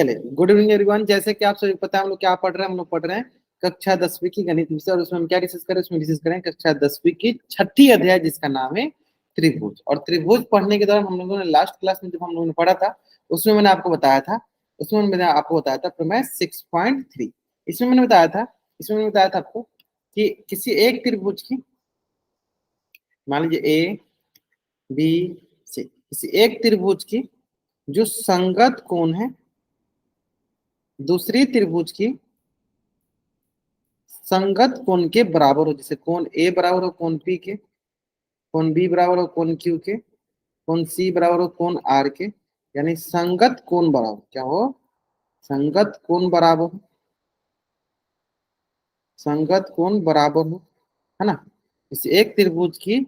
चलिए, good evening everyone. जैसे कि आप सभी पता है हम लोग क्या पढ़ रहे हैं, हम लोग पढ़ रहे हैं कक्षा 10वीं की गणित विषय, और उसमें हम क्या डिस्कस करें, उसमें डिस्कस करें कक्षा 10वीं की छठी अध्याय जिसका नाम है त्रिभुज। और त्रिभुज पढ़ने के दौरान हम लोगों ने लास्ट क्लास में जब हम लोगों ने पढ़ा था, उसमें मैंने आपको बताया था, प्रमेय 6.3। इसमें मैंने बताया था, आपको कि किसी एक त्रिभुज की, मान लीजिए ए बी सी, किसी एक त्रिभुज की जो संगत कोण है दूसरी त्रिभुज की संगत कोण के बराबर हो, जैसे कोण ए बराबर हो कोण पी के, कोण बी बराबर हो कोण क्यू के, कोण सी बराबर हो कोण आर के, यानी संगत कोण बराबर क्या हो, संगत कोण बराबर हो, संगत कोण बराबर हो, है ना। इस एक त्रिभुज की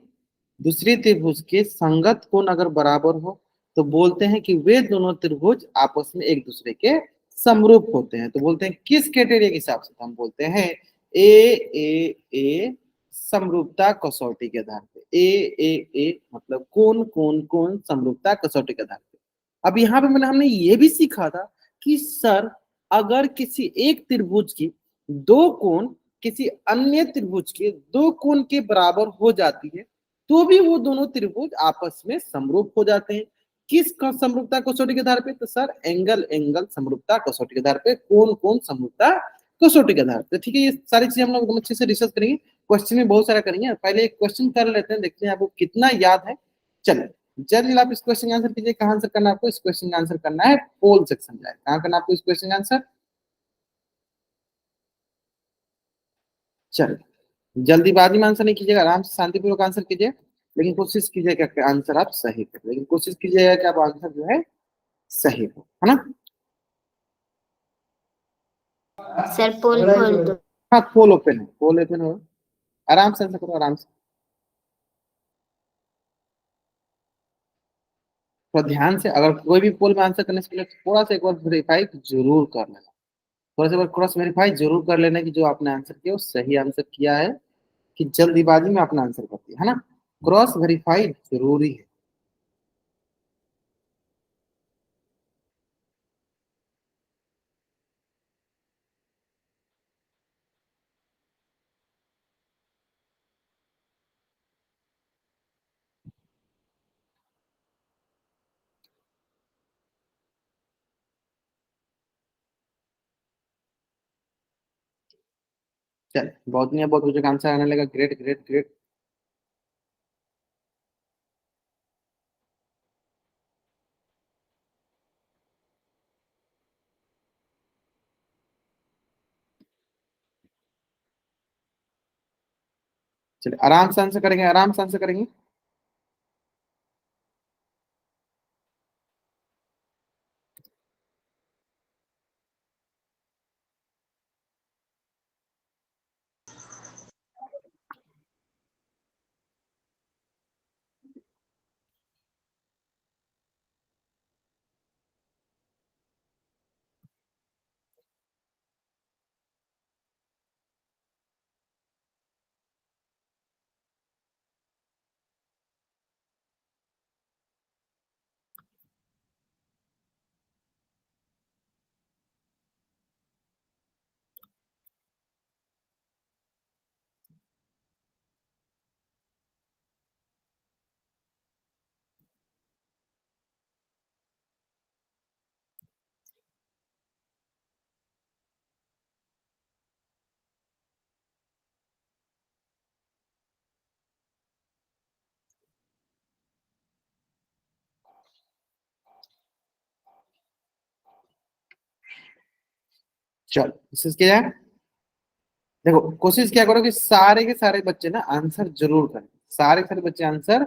दूसरी त्रिभुज के संगत कोण अगर बराबर हो तो बोलते हैं कि वे दोनों त्रिभुज आपस में एक दूसरे के समरूप होते हैं। तो बोलते हैं किस क्राइटेरिया के हिसाब से, तो हम बोलते हैं ए ए ए समरूपता कसौटी के आधार पे। ए मतलब कौन कौन कौन समरूपता कसौटी के आधार पे। अब यहाँ पे हमने ये भी सीखा था कि सर अगर किसी एक त्रिभुज की दो कोण किसी अन्य त्रिभुज के दो कोण के बराबर हो जाती है तो भी वो दोनों त्रिभुज आपस में समरूप हो जाते हैं। किस समरूपता कसौटी के आधार पे, तो सर एंगल एंगल समरूपता कसौटी के आधार पे, कौन कौन समरूपता कसौटी के आधार पे। ठीक है, ये सारी चीजें हम लोग अच्छे से डिस्कस करेंगे, क्वेश्चन में बहुत सारा करेंगे। पहले एक क्वेश्चन कर लेते हैं, देखते हैं आपको कितना याद है। चलो जल्दी आप इस क्वेश्चन का आंसर कीजिए। कहाँ आंसर करना है आपको, इस क्वेश्चन का आंसर करना है पोल सेक्शन जाए। कहाँ करना आपको इस क्वेश्चन का आंसर, चलो जल्दीबाजी में आंसर नहीं कीजिएगा, आराम से शांतिपूर्वक आंसर कीजिए, लेकिन कोशिश कीजिएगा कि आंसर आप सही करें, लेकिन कोशिश कीजिएगा कि आप आंसर जो है सही हो, है ना। सर पोल खोल दो। हाँ पोल ओपन है, पोल ओपन हो, आराम से आंसर करो, आराम से, थोड़ा ध्यान से। अगर कोई भी पोल में आंसर करने से पहले थोड़ा सा एक बार वेरीफाई जरूर कर लेना, थोड़ा सा क्रॉस वेरीफाई जरूर कर लेना कि जो आपने आंसर किया वो सही आंसर किया है कि जल्दीबाजी में अपना आंसर कर दिया, है ना। क्रॉस वेरीफाई जरूरी है। चल बहुत नहीं, बहुत कुछ आंसर आने लगा, ग्रेट ग्रेट ग्रेट। चलिए आराम से आंसर करेंगे, आराम से आंसर करेंगे। चलो कोशिश किया जाए। देखो कोशिश क्या करो कि सारे के सारे बच्चे ना आंसर जरूर करें, सारे के सारे बच्चे आंसर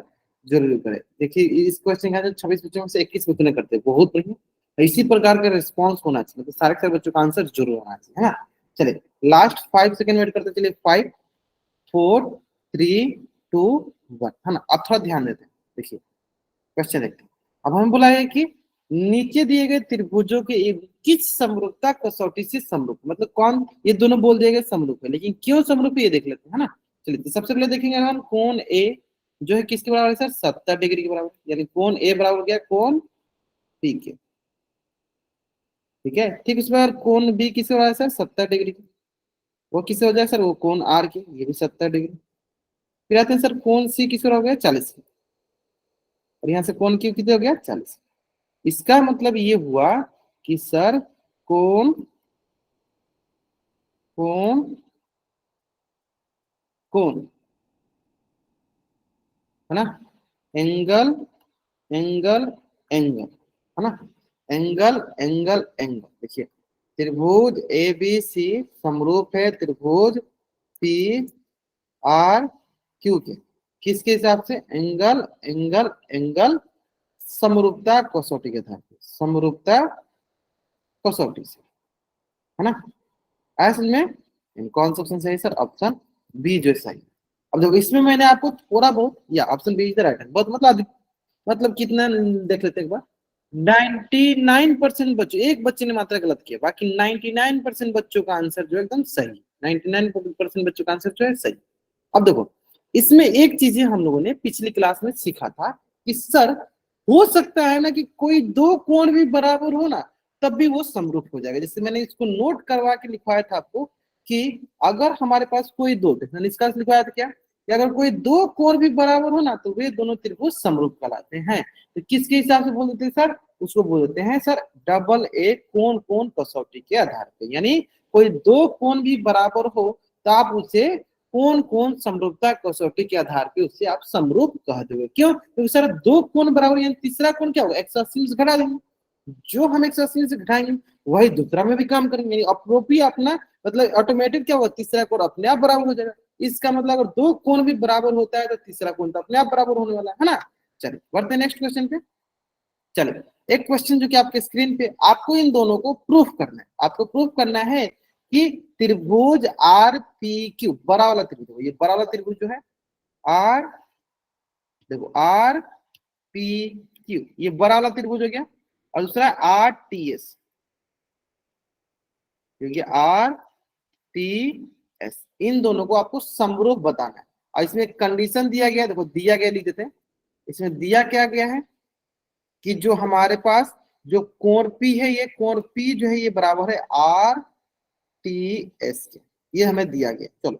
जरूर करें। देखिए इस क्वेश्चन का 26 बच्चों में से 21 बच्चों ने करते हैं, बहुत बढ़िया। इसी प्रकार का रिस्पॉन्स होना चाहिए, मतलब सारे के सारे बच्चों का आंसर जरूर होना चाहिए, है ना। चलिए लास्ट 5 सेकेंड वेट करते, चलिए 5 4 3 2 1, है ना। अब थोड़ा ध्यान देते हैं, देखिए क्वेश्चन देखते हैं। अब हमें बोला है कि नीचे दिए गए त्रिभुजों के किस समरूपता कसौटी से समरूप, मतलब कौन, ये दोनों बोल दिए गए समरूप है, लेकिन क्यों समरूप है ये देख लेते हैं, है ना। चलिए तो सबसे पहले देखेंगे हम कोण ए जो है किसके बराबर है सर, 70 डिग्री के बराबर, यानी कोण ए बराबर हो गया कोण पी के। ठीक है। ठीक उस पर कोण बी किसे हो रहा है सर 70 डिग्री की, वो किसे हो जाए सर वो कोण आर की, ये भी 70 डिग्री। फिर आते हैं सर कोण सी किसे हो गया 40 की, और यहाँ से कोण क्यू कितने हो गया 40। इसका मतलब ये हुआ कि सर कोण कोण कोण है ना, एंगल एंगल एंगल है ना, एंगल एंगल एंगल। देखिए त्रिभुज ए बी सी समरूप है त्रिभुज पी आर क्यू के, किसके हिसाब से, एंगल एंगल एंगल समरूपता कसौटी के आधार पे, समरूपता कसौटी से, है ना। ऐसे में कौन सा ऑप्शन सही है सर, ऑप्शन बी जो सही है। अब देखो इसमें मैंने आपको थोड़ा बहुत, या option B is the right है, बहुत मतलब कितना देख लेते हैं एक बार। 99% बच्चों, एक बच्चे ने मात्रा गलत किया, बाकी 99% बच्चों का आंसर जो एकदम सही, 99% बच्चों का आंसर जो है सही। अब देखो इसमें एक चीज हम लोगों ने पिछली क्लास में सीखा था कि सर हो सकता है ना कि कोई दो कोण भी बराबर हो ना, तब भी वो समरूप हो जाएगा। जैसे मैंने इसको नोट करवा के लिखवाया था आपको कि अगर हमारे पास कोई दो, मैंने इसका लिखवाया था क्या कि अगर कोई दो कोण भी बराबर हो ना तो वे दोनों त्रिभुज समरूप कहलाते हैं। तो किसके हिसाब से बोल देते हैं सर, उसको बोल देते हैं सर डबल ए कोण कोण कसौटी के आधार पर। यानी कोई दो कोण भी बराबर हो तो आप उसे कौन कौन समरूपता कसौटी के आधार पे उससे आप समरूप कह दोगे। क्यों, क्योंकि सर दो कोण बराबर, यानी तीसरा कोण क्या होगा 180 से घटा देंगे, जो हम 180 से घटाएंगे वही दूसरा में भी काम करेंगे, यानी अपरोपी अपना मतलब ऑटोमेटिक क्या होगा, तीसरा कोण अपने आप बराबर हो जाएगा। इसका मतलब अगर दो कोण भी बराबर होता है तो तीसरा कोण तो अपने आप बराबर होने वाला है ना। चलिए बढ़ते हैं नेक्स्ट क्वेश्चन पे। चलिए एक क्वेश्चन जो कि आपके स्क्रीन पे, आपको इन दोनों को प्रूफ करना है, आपको प्रूफ करना है कि त्रिभुज आर पी क्यू, बड़ा वाला त्रिभुज, ये बड़ा वाला त्रिभुज जो है आर, देखो आर पी क्यू, ये बड़ा वाला त्रिभुज हो गया, और दूसरा आर टी एस, क्योंकि आर टी एस, इन दोनों को आपको समरूप बताना है। और इसमें कंडीशन दिया गया, देखो दिया गया लिख देते हैं, इसमें दिया क्या गया है कि जो हमारे पास जो कोण पी है, ये कोण पी जो है ये बराबर है आर टी एस के, ये हमें दिया गया। चलो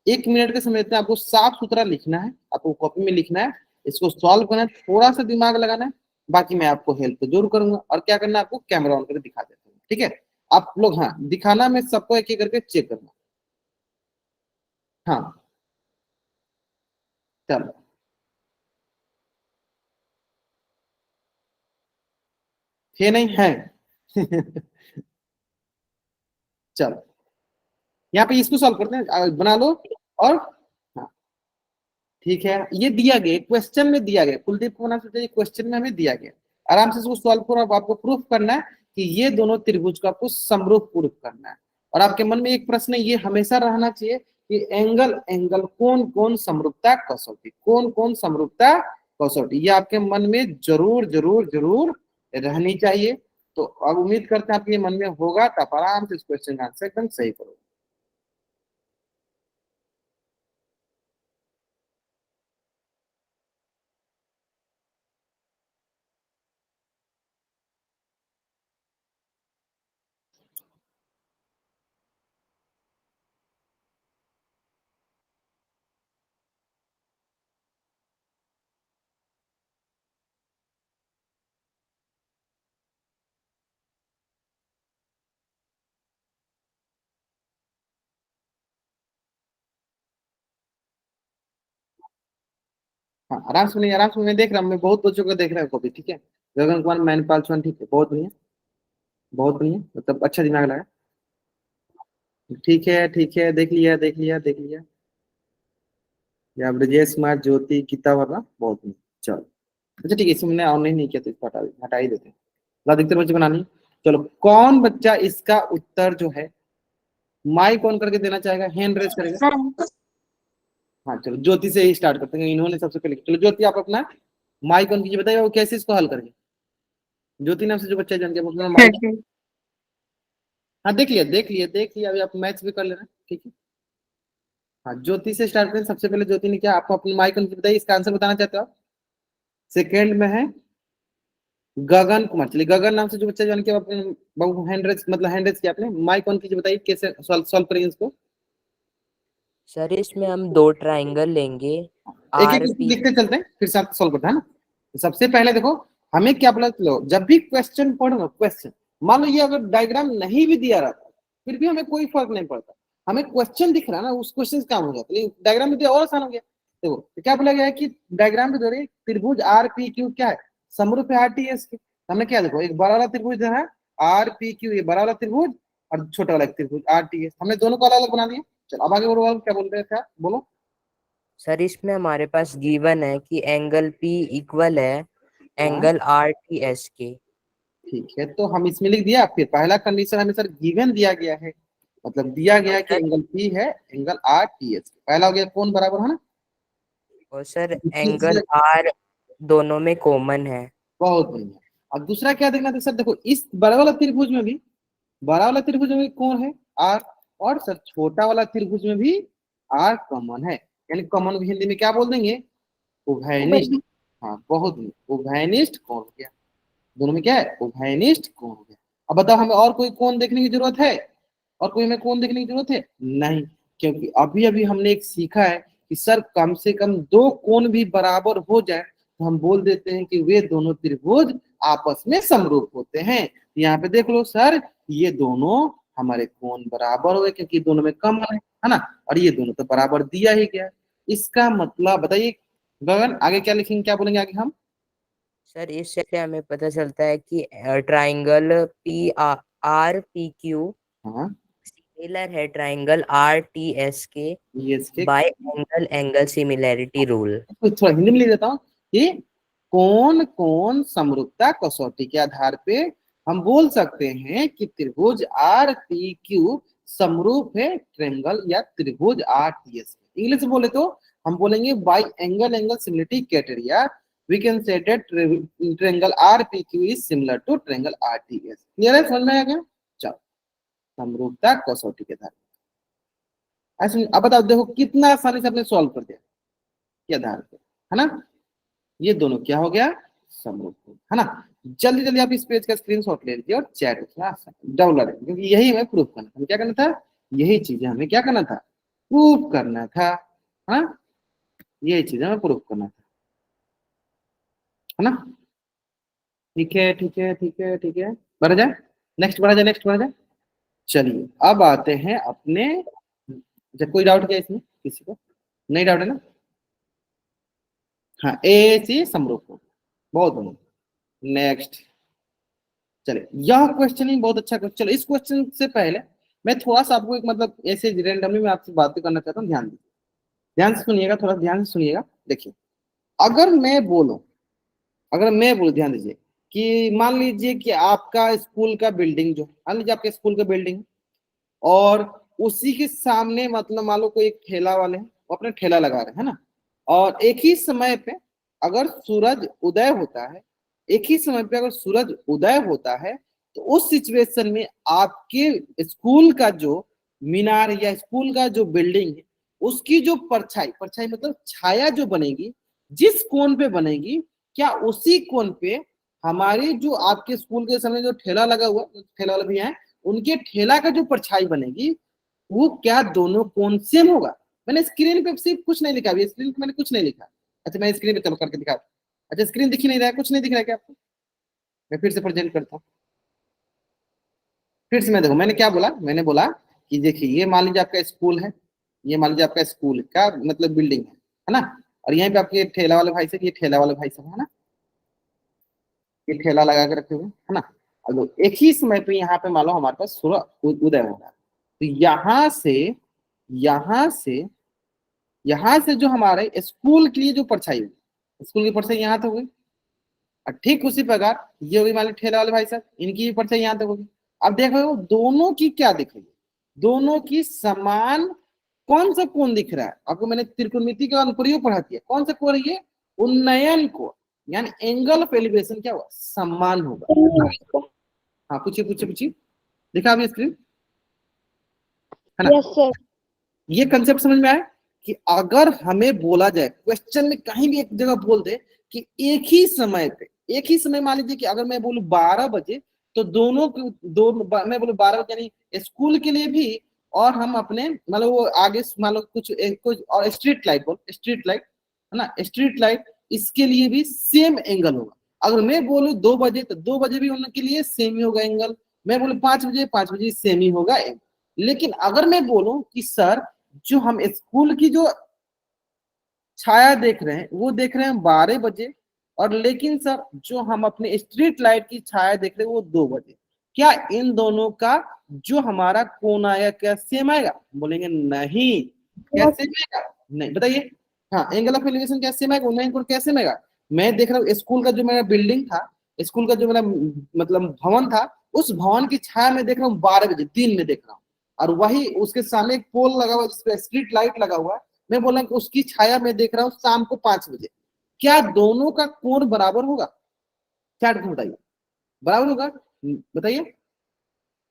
1 मिनट के समय देते हैं, आपको साफ सुथरा लिखना है, आपको कॉपी में लिखना है, इसको सॉल्व करना है, थोड़ा सा दिमाग लगाना है, बाकी मैं आपको हेल्प जरूर करूंगा। और क्या करना है, आपको कैमरा ऑन करके दिखा देता हूँ, ठीक है। आप लोग हाँ दिखाना, मैं सबको एक एक करके चेक करना। हाँ चलो ये नहीं है चलो यहाँ पे इसको सॉल्व करते हैं, बना लो। और हाँ ठीक है, ये दिया गया क्वेश्चन में दिया गया, कुलदीप को बना सकते, क्वेश्चन में हमें दिया गया, आराम से इसको सॉल्व करो। अब आपको प्रूफ करना है कि ये दोनों त्रिभुज का आपको समरूप प्रूफ करना है। और आपके मन में एक प्रश्न ये हमेशा रहना चाहिए कि एंगल एंगल कौन कौन समरूपता कसौटी, कौन कौन समरूपता कसौटी, ये आपके मन में जरूर जरूर जरूर रहनी चाहिए। तो अब उम्मीद करते हैं आपके मन में होगा, तो आप आराम से इस क्वेश्चन का आंसर एकदम सही करो। हाँ आराम से, नहीं आराम से, मैं देख रहा हूँ, मैं बहुत बच्चों को देख रहा हूँ कॉपी, ठीक है। गगन कुमार मैनपाल चौहान, ठीक है, बहुत बढ़िया, बहुत बढ़िया, मतलब अच्छा दिमाग लगा। ठीक है ठीक है, देख लिया देख लिया देख लिया। या ब्रजेश कुमार ज्योति गीता वर्मा, बहुत बढ़िया। चलो अच्छा ठीक है, इसमें मैंने ऑनलाइन नहीं किया तो इसको हटा ही देते हैं, अधिकतर बच्चे बना नहीं। चलो कौन बच्चा इसका उत्तर जो है माइक ऑन करके देना चाहेगा, हैंड रेज करेगा। सर हाँ चलो ज्योति से ही स्टार्ट करते हैं, इन्होंने सबसे पहले, चलो ज्योति आप अपना माइक ऑन कीजिए, बताइए वो कैसे इसको हल करेंगे। ज्योति नाम से जो बच्चा जान के अपना माइक, हाँ देख लिया देख लिया देख लिया, अभी आप मैथ्स भी कर लेना, ठीक है। हाँ ज्योति से स्टार्ट करें, सबसे पहले ज्योति ने क्या आपको अपनी माइक ऑन बताइए, इसका आंसर बताना चाहते हो आप। सेकेंड में है गगन कुमार। चलिए गगन नाम से जो बच्चा जान के अपने बाबू हैंड रेज मतलब हैंड रेज किया आपने, माइक ऑन कीजिए, बताइए कैसे सॉल्व करेंगे इसको। सर इसमें हम दो ट्राइंगल लेंगे, एक एक आर पी। लिखते चलते हैं फिर साथ सॉल्व करते हैं ना। तो सबसे पहले देखो हमें क्या पता, लो जब भी क्वेश्चन पढ़ो, क्वेश्चन मान लो ये अगर डायग्राम नहीं भी दिया रहता फिर भी हमें कोई फर्क नहीं पड़ता, हमें क्वेश्चन दिख रहा है ना, उस क्वेश्चन काम हो जाता है। डायग्राम में दिया और आसान हो गया। देखो तो क्या बोला गया है कि डायग्राम में दे रहे त्रिभुज आर पी क्यू क्या है, समरूप है आर टी एस के। हमने क्या देखो एक बड़ा वाला त्रिभुज है आर पी क्यू, ये बड़ा वाला त्रिभुज और छोटा वाला त्रिभुज आर टी एस, हमने दोनों को अलग अलग बना दिया। चलो अब आगे बोलो, क्या बोल रहे थे आप, बोलो। सर इसमें हमारे पास गिवन है कि एंगल पी इक्वल है हाँ एंगल आर टी एस के। ठीक है, तो हम इसमें लिख दिया। फिर पहला कंडीशन हमें सर गिवन दिया गया है, मतलब दिया गया है कि सर एंगल पी है एंगल आर टी एस। पहला हो गया कौन बराबर है ना। और सर एंगल दूसरा- आर दोनों में कॉमन है। बहुत बढ़िया। अब दूसरा क्या देखना था सर, देखो इस बड़ा वाला त्रिभुज में भी, बड़ा वाला त्रिभुज में भी कौन है आर, और सर छोटा वाला त्रिभुज में भी आर कॉमन है, यानी कॉमन हिंदी में क्या बोल देंगे, उभयनिष्ठ। हाँ बहुत बढ़िया, उभयनिष्ठ कौन हो गया, दोनों में क्या है उभयनिष्ठ कोण हो गया। अब बताओ हमें और कोई कोण देखने की जरूरत है, और कोई हमें कोण देखने की जरूरत है नहीं, क्योंकि अभी अभी हमने एक सीखा है कि सर कम से कम दो कोण भी बराबर हो जाए तो हम बोल देते हैं कि वे दोनों त्रिभुज आपस में समरूप होते हैं। यहाँ पे देख लो सर, ये दोनों हमारे कोण बराबर हो गए क्योंकि दोनों में कम है ना, और ये दोनों तो बराबर दिया ही गया। इसका मतलब बताइए गगन आगे क्या लिखेंगे, क्या बोलेंगे आगे हम। सर इससे हमें पता चलता है कि triangle P R P Q हाँ सिमिलर है ट्राइंगल आर टी एस के ये इसके bye angle angle similarity rule. थोड़ा हिंदी में लिख देता हूँ कि कौन कौन समरूपता कसौटी के आधार पे हम बोल सकते हैं कि त्रिभुज आर पी क्यू समरूप है ट्रायंगल या त्रिभुज आर टी एस। इंग्लिश में बोले तो हम बोलेंगे by angle angle similarity criteria we can say that triangle R P Q is similar to triangle R T S. Clear है, समझ में आ गया। चलो समरूपता कसौटी के आधार पे ऐसे अब बताओ, देखो कितना आसानी से आपने सॉल्व कर दिया के आधार पे, है ना। ये दोनों क्या हो गया समरूप है ना। जल्दी जल्दी आप इस पेज का स्क्रीनशॉट ले लीजिए और चैट डाउनलोड, क्योंकि यही हमें प्रूफ करना था। हमें क्या करना था, यही चीजें हमें क्या करना था, प्रूफ करना था, है ना। यही चीजें हमें प्रूफ करना था, है ना। ठीक है ठीक है ठीक है ठीक है, बढ़ जाए नेक्स्ट, बढ़ा जाए नेक्स्ट, बढ़ा जाए। चलिए अब आते हैं अपने, जब कोई डाउट क्या इसमें किसी को नहीं डाउट है ना। हाँ ए सी समरूप हो, बहुत बढ़िया। नेक्स्ट, चलिए यह क्वेश्चन ही बहुत अच्छा क्वेश्चन। चलो इस क्वेश्चन से पहले मैं थोड़ा सा आपको एक मतलब ऐसे रैंडमली मैं आपसे बातें करना चाहता हूँ, ध्यान दीजिए, ध्यान से सुनिएगा, थोड़ा ध्यान से सुनिएगा। देखिए अगर मैं बोलूं, अगर मैं बोलूं ध्यान दीजिए कि मान लीजिए कि आपका स्कूल का बिल्डिंग, जो मान लीजिए आपके स्कूल का बिल्डिंग, और उसी के सामने मतलब मान लो कोई एक ठेला वाले हैं, वो अपने ठेला लगा रहे हैं ना, और एक ही समय पे अगर सूरज उदय होता है, एक ही समय पे अगर सूरज उदय होता है, तो उस सिचुएशन में आपके स्कूल का जो मीनार या स्कूल का जो बिल्डिंग है, उसकी जो परछाई, परछाई मतलब छाया जो बनेगी, जिस कोण पे बनेगी, क्या उसी कोण पे हमारी जो आपके स्कूल के सामने जो ठेला लगा हुआ, ठेला वाले भैया है, उनके ठेला का जो परछाई बनेगी, वो क्या दोनों कोण सेम होगा। मैंने स्क्रीन पे सिर्फ कुछ नहीं लिखा, अभी स्क्रीन पे मैंने कुछ नहीं लिखा। अच्छा मैं स्क्रीन पे चलो करके दिखा, अच्छा स्क्रीन दिख ही नहीं रहा है, कुछ नहीं दिख रहा है क्या आपको, मैं फिर से प्रेजेंट करता हूँ। फिर से मैं देखो मैंने क्या बोला, मैंने बोला कि देखिए ये मान लीजिए आपका स्कूल है, ये मान लीजिए आपका स्कूल का मतलब बिल्डिंग है ना, और यहाँ पे आपके ठेला वाले भाई साहब, ये ठेला वाले भाई साहब है ना, ये ठेला लगा के रखे हुए है ना। अब एक ही समय पे यहाँ पे मान लो हमारे पास सूरज उदय हो रहा है, तो यहाँ से जो हमारे स्कूल के लिए जो परछाई हुई, स्कूल की परछाई यहाँ तक हुई, और ठीक उसी प्रकार ये हुई मान लो ठेला वाले भाई साहब, इनकी भी परछाई यहाँ तक होगी। अब देख रहे हो दोनों की क्या दिख रही है, दोनों की समान कौन सा कोण दिख रहा है आपको, मैंने त्रिकोणमिति का अनुप्रयोग पढ़ा दिया, कौन सा कोण है ये, उन्नयन कोण, यानी एंगल ऑफ एलिवेशन क्या हुआ, समान होगा। हाँ पूछिए पूछिए पूछिए, दिखा अभी स्क्रीन, है ना। Yes sir. ये कंसेप्ट समझ में आया कि अगर हमें बोला जाए क्वेश्चन में कहीं भी एक जगह बोल दे कि एक ही समय पे एक ही समय मान लीजिए कि अगर मैं बोलूं 12 बजे, तो मैं बोलूं 12 बजे यानी स्कूल के लिए भी, और हम अपने मतलब वो आगे मान लो कुछ और स्ट्रीट लाइट, बोल स्ट्रीट लाइट है ना, स्ट्रीट लाइट, इसके लिए भी सेम एंगल होगा। अगर मैं बोलूं 2 बजे, तो 2 बजे भी उनके लिए सेम ही होगा एंगल। मैं बोलूं 5 बजे, 5 बजे सेम ही होगा एंगल। लेकिन अगर मैं बोलूं कि सर जो हम स्कूल की जो छाया देख रहे हैं वो देख रहे हैं 12 बजे, और लेकिन सर जो हम अपने स्ट्रीट लाइट की छाया देख रहे हैं वो 2 बजे, क्या इन दोनों का जो हमारा कोण आएगा क्या सेम आएगा? बोलेंगे नहीं। क्या सेम आएगा? नहीं, बताइए। हाँ, एंगल ऑफ एलिवेशन क्या सेम आएगा? नहीं, क्या सेम आएगा? मैं देख रहा हूँ स्कूल का जो मेरा बिल्डिंग था, स्कूल का जो मेरा मतलब भवन था, उस भवन की छाया में देख रहा हूँ 12 बजे दिन में देख रहा हूँ, और वही उसके सामने एक पोल लगा हुआ है जिसपे स्ट्रीट लाइट लगा हुआ है, मैं बोला कि उसकी छाया में देख रहा हूँ शाम को 5 बजे, क्या दोनों का कोण बराबर होगा? क्या बताइए, बराबर होगा? बताइए।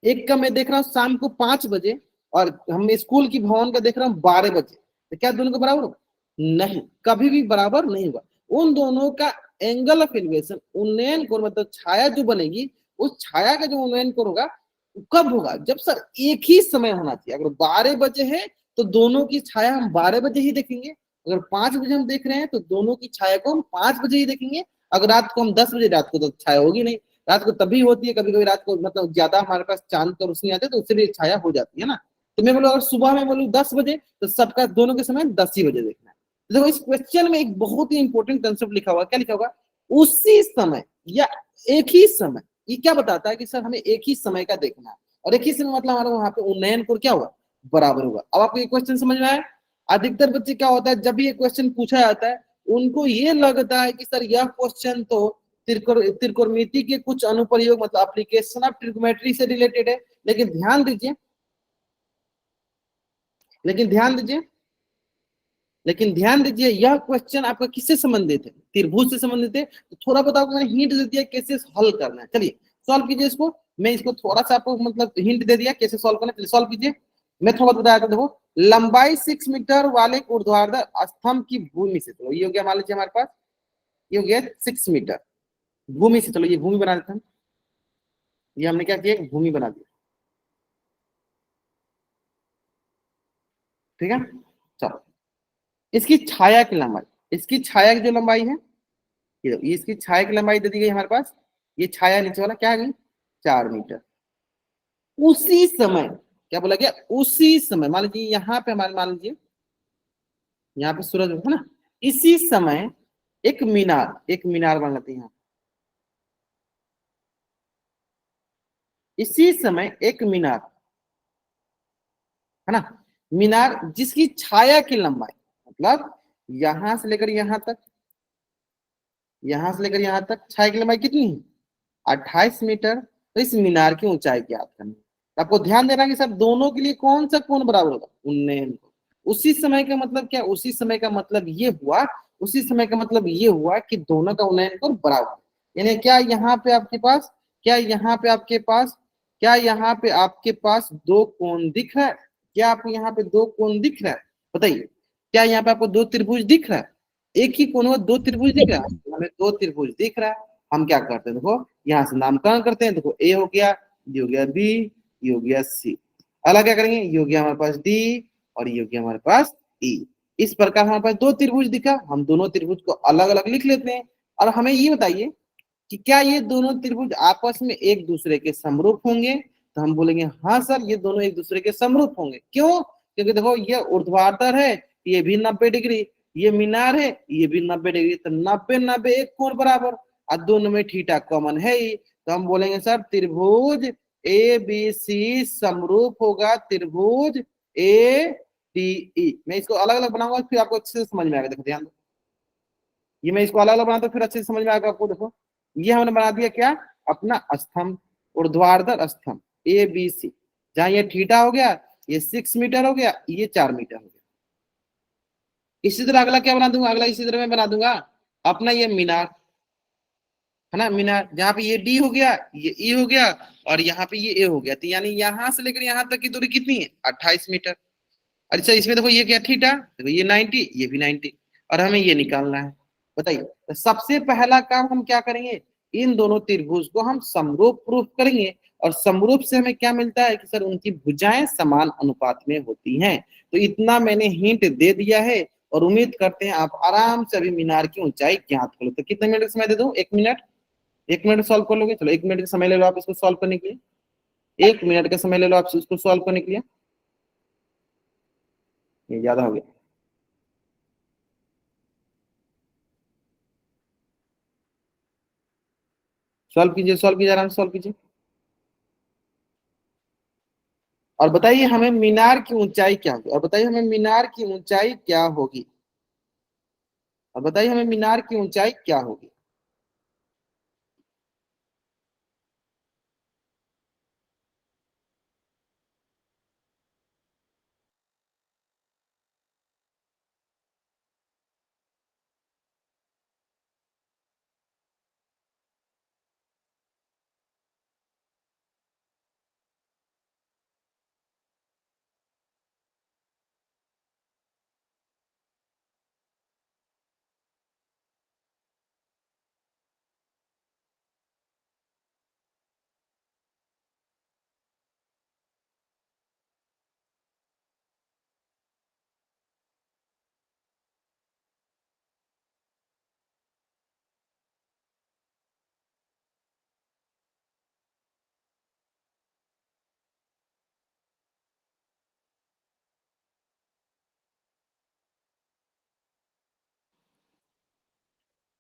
एक का मैं देख रहा हूँ शाम को 5 बजे, और हम स्कूल की भवन का देख रहा हूँ 12 बजे, तो क्या दोनों का बराबर होगा? नहीं, कभी भी बराबर नहीं होगा। उन दोनों का एंगल ऑफ एलिवेशन, उन्नयन कोण मतलब छाया जो बनेगी, उस छाया का जो उन्नयन कोण होगा कब होगा? जब सर एक ही समय होना चाहिए। अगर 12 बजे है तो दोनों की छाया हम 12 बजे ही देखेंगे, अगर 5 बजे हम देख रहे हैं तो दोनों की छाया को हम 5 बजे ही देखेंगे। अगर रात को हम 10 बजे, रात को तो छाया होगी नहीं, रात को तभी होती है कभी कभी, रात को मतलब ज्यादा हमारे पास चांद का रोशनी आते तो उससे भी छाया हो जाती है ना। तो मैं बोलूँ अगर सुबह में बोलूँ 10 बजे, तो सबका दोनों के समय 10 ही बजे देखना है। तो देखो इस क्वेश्चन में एक बहुत ही इंपॉर्टेंट कंसेप्ट लिखा हुआ, क्या लिखा होगा? उसी समय या एक ही समय। ये क्या बताता है कि सर हमें एक ही समय का देखना है, और एक ही समय मतलब हमारा वहां पे उन्नयन कोण क्या होगा? बराबर होगा। अब आपको ये क्वेश्चन समझ में आया? अधिकतर बच्चे क्या होता है, जब भी ये क्वेश्चन पूछा जाता है उनको ये लगता है कि सर यह क्वेश्चन तो त्रिकोणमिति के कुछ अनुप्रयोग मतलब एप्लीकेशन ऑफ ट्रिग्नोमेट्री से रिलेटेड है। लेकिन ध्यान दीजिए, लेकिन ध्यान दीजिए, लेकिन ध्यान दीजिए, यह क्वेश्चन आपका किससे संबंधित है? त्रिभुज से संबंधित है। तो थोड़ा बहुत आपको मैंने हिंट दे दिया कैसे हल करना है। चलिए सॉल्व कीजिए इसको। मैं इसको थोड़ा सा आपको मतलब हिंट दे दिया कैसे सॉल्व करना है, चलिए सॉल्व कीजिए। मैं थोड़ा बहुत बताया था। देखो, लंबाई 6 मीटर वाले ऊर्ध्वाधर स्तंभ की भूमि से, तो ये हो गया मान लीजिए हमारे पास, ये हो गया 6 मीटर भूमि से। चलो ये भूमि बना देते हैं, ये हमने क्या किया, भूमि बना दिया, ठीक है। चलो, इसकी छाया की लंबाई, इसकी छाया की जो लंबाई है, ये इसकी छाया की लंबाई दे दी गई हमारे पास। ये छाया नीचे वाला क्या आ गई? 4 मीटर। उसी समय, क्या बोला गया? उसी समय मान लीजिए यहाँ पे हमारे, मान लीजिए यहाँ पे सूरज है ना, इसी समय एक मीनार, एक मीनार बन जाती है यहाँ, इसी समय एक मीनार है ना, मीनार जिसकी छाया की लंबाई मतलब यहां से लेकर यहां तक, यहां से लेकर यहां तक छाया की लंबाई कितनी है? 28 मीटर। तो इस मीनार की ऊंचाई ज्ञात करनी है। तो आपको ध्यान देना कि सर दोनों के लिए कौन सा कोण बराबर होगा? उन्नयन कोण। उसी समय का मतलब क्या? उसी समय का मतलब ये हुआ, उसी समय का मतलब ये हुआ कि दोनों का उन्नयन कोण बराबर, यानी क्या यहाँ पे आपके पास, क्या यहाँ पे आपके पास, क्या यहाँ पे आपके पास दो कोण दिख रहा है? क्या आपको यहाँ पे दो कोण दिख रहा है? बताइए, क्या यहाँ पे आपको दो त्रिभुज दिख रहा है? एक ही कोण में दो त्रिभुज दिख रहा है? हमें दो त्रिभुज दिख रहा है। हम क्या करते हैं, देखो यहाँ से नामकरण करते हैं। देखो ए हो गया, ये हो गया बी, ये हो गया सी। अलग क्या करेंगे, ये हो गया हमारे पास डी, और ये हो गया हमारे पास ई। इस प्रकार हमारे पास दो त्रिभुज दिखा, हम दोनों त्रिभुज को अलग अलग लिख लेते हैं। और हमें ये बताइए कि क्या ये दोनों त्रिभुज आपस में एक दूसरे के समरूप होंगे? तो हम बोलेंगे हाँ सर, ये दोनों एक दूसरे के समरूप होंगे। क्यों? क्योंकि देखो ये ऊर्ध्वाधर है, ये भी 90 डिग्री, ये मीनार है, ये भी 90 डिग्री, तो 90 90 एक कोण बराबर, और दोनों में थीटा कॉमन है ही। तो हम बोलेंगे सर त्रिभुज ए बी सी समरूप होगा त्रिभुज ए डी ई। मैं इसको अलग अलग बनाऊंगा फिर आपको अच्छे से समझ में आएगा। देखो ध्यान दो, ये मैं इसको अलग अलग बनाता हूँ फिर अच्छे से समझ में आएगा आपको। देखो ये हमने बना दिया क्या, अपना स्तंभ, ऊर्ध्वाधर स्तंभ ए बी सी, जहां ये थीटा हो गया, ये 6 मीटर हो गया, ये 4 मीटर हो गया। इसी तरह अगला क्या बना दूंगा, अगला इसी तरह मैं बना दूंगा अपना ये मीनार है ना, मीनार जहाँ पे ये डी हो गया, ये ई हो गया, और यहाँ पे ये ए हो गया। तो यानी यहाँ से लेकर यहाँ तक की दूरी कितनी है? 28 मीटर। अच्छा इसमें देखो ये क्या थीटा, देखो ये 90, ये भी 90, और हमें ये निकालना है। बताइए। तो सबसे पहला काम हम क्या करेंगे, इन दोनों त्रिभुज को हम समरूप प्रूफ करेंगे, और समरूप से हमें क्या मिलता है कि सर उनकी भुजाएं समान अनुपात में होती हैं। तो इतना मैंने हिंट दे दिया है, और उम्मीद करते हैं आप आराम से अभी मीनार की ऊंचाई ज्ञात कर लो। तो कितने मिनट का समय दे दूं, 1 मिनट, 1 मिनट सॉल्व कर लोगे? चलो 1 मिनट का समय ले लो आप इसको सॉल्व करने के लिए, 1 मिनट का समय ले लो आप इसको सॉल्व करने के लिए। ये ज्यादा हो गया। सॉल्व कीजिए, सॉल्व कीजिए, आराम से सॉल्व कीजिए। और बताइए हमें मीनार की ऊंचाई क्या होगी, और बताइए हमें मीनार की ऊंचाई क्या होगी, और बताइए हमें मीनार की ऊंचाई क्या होगी।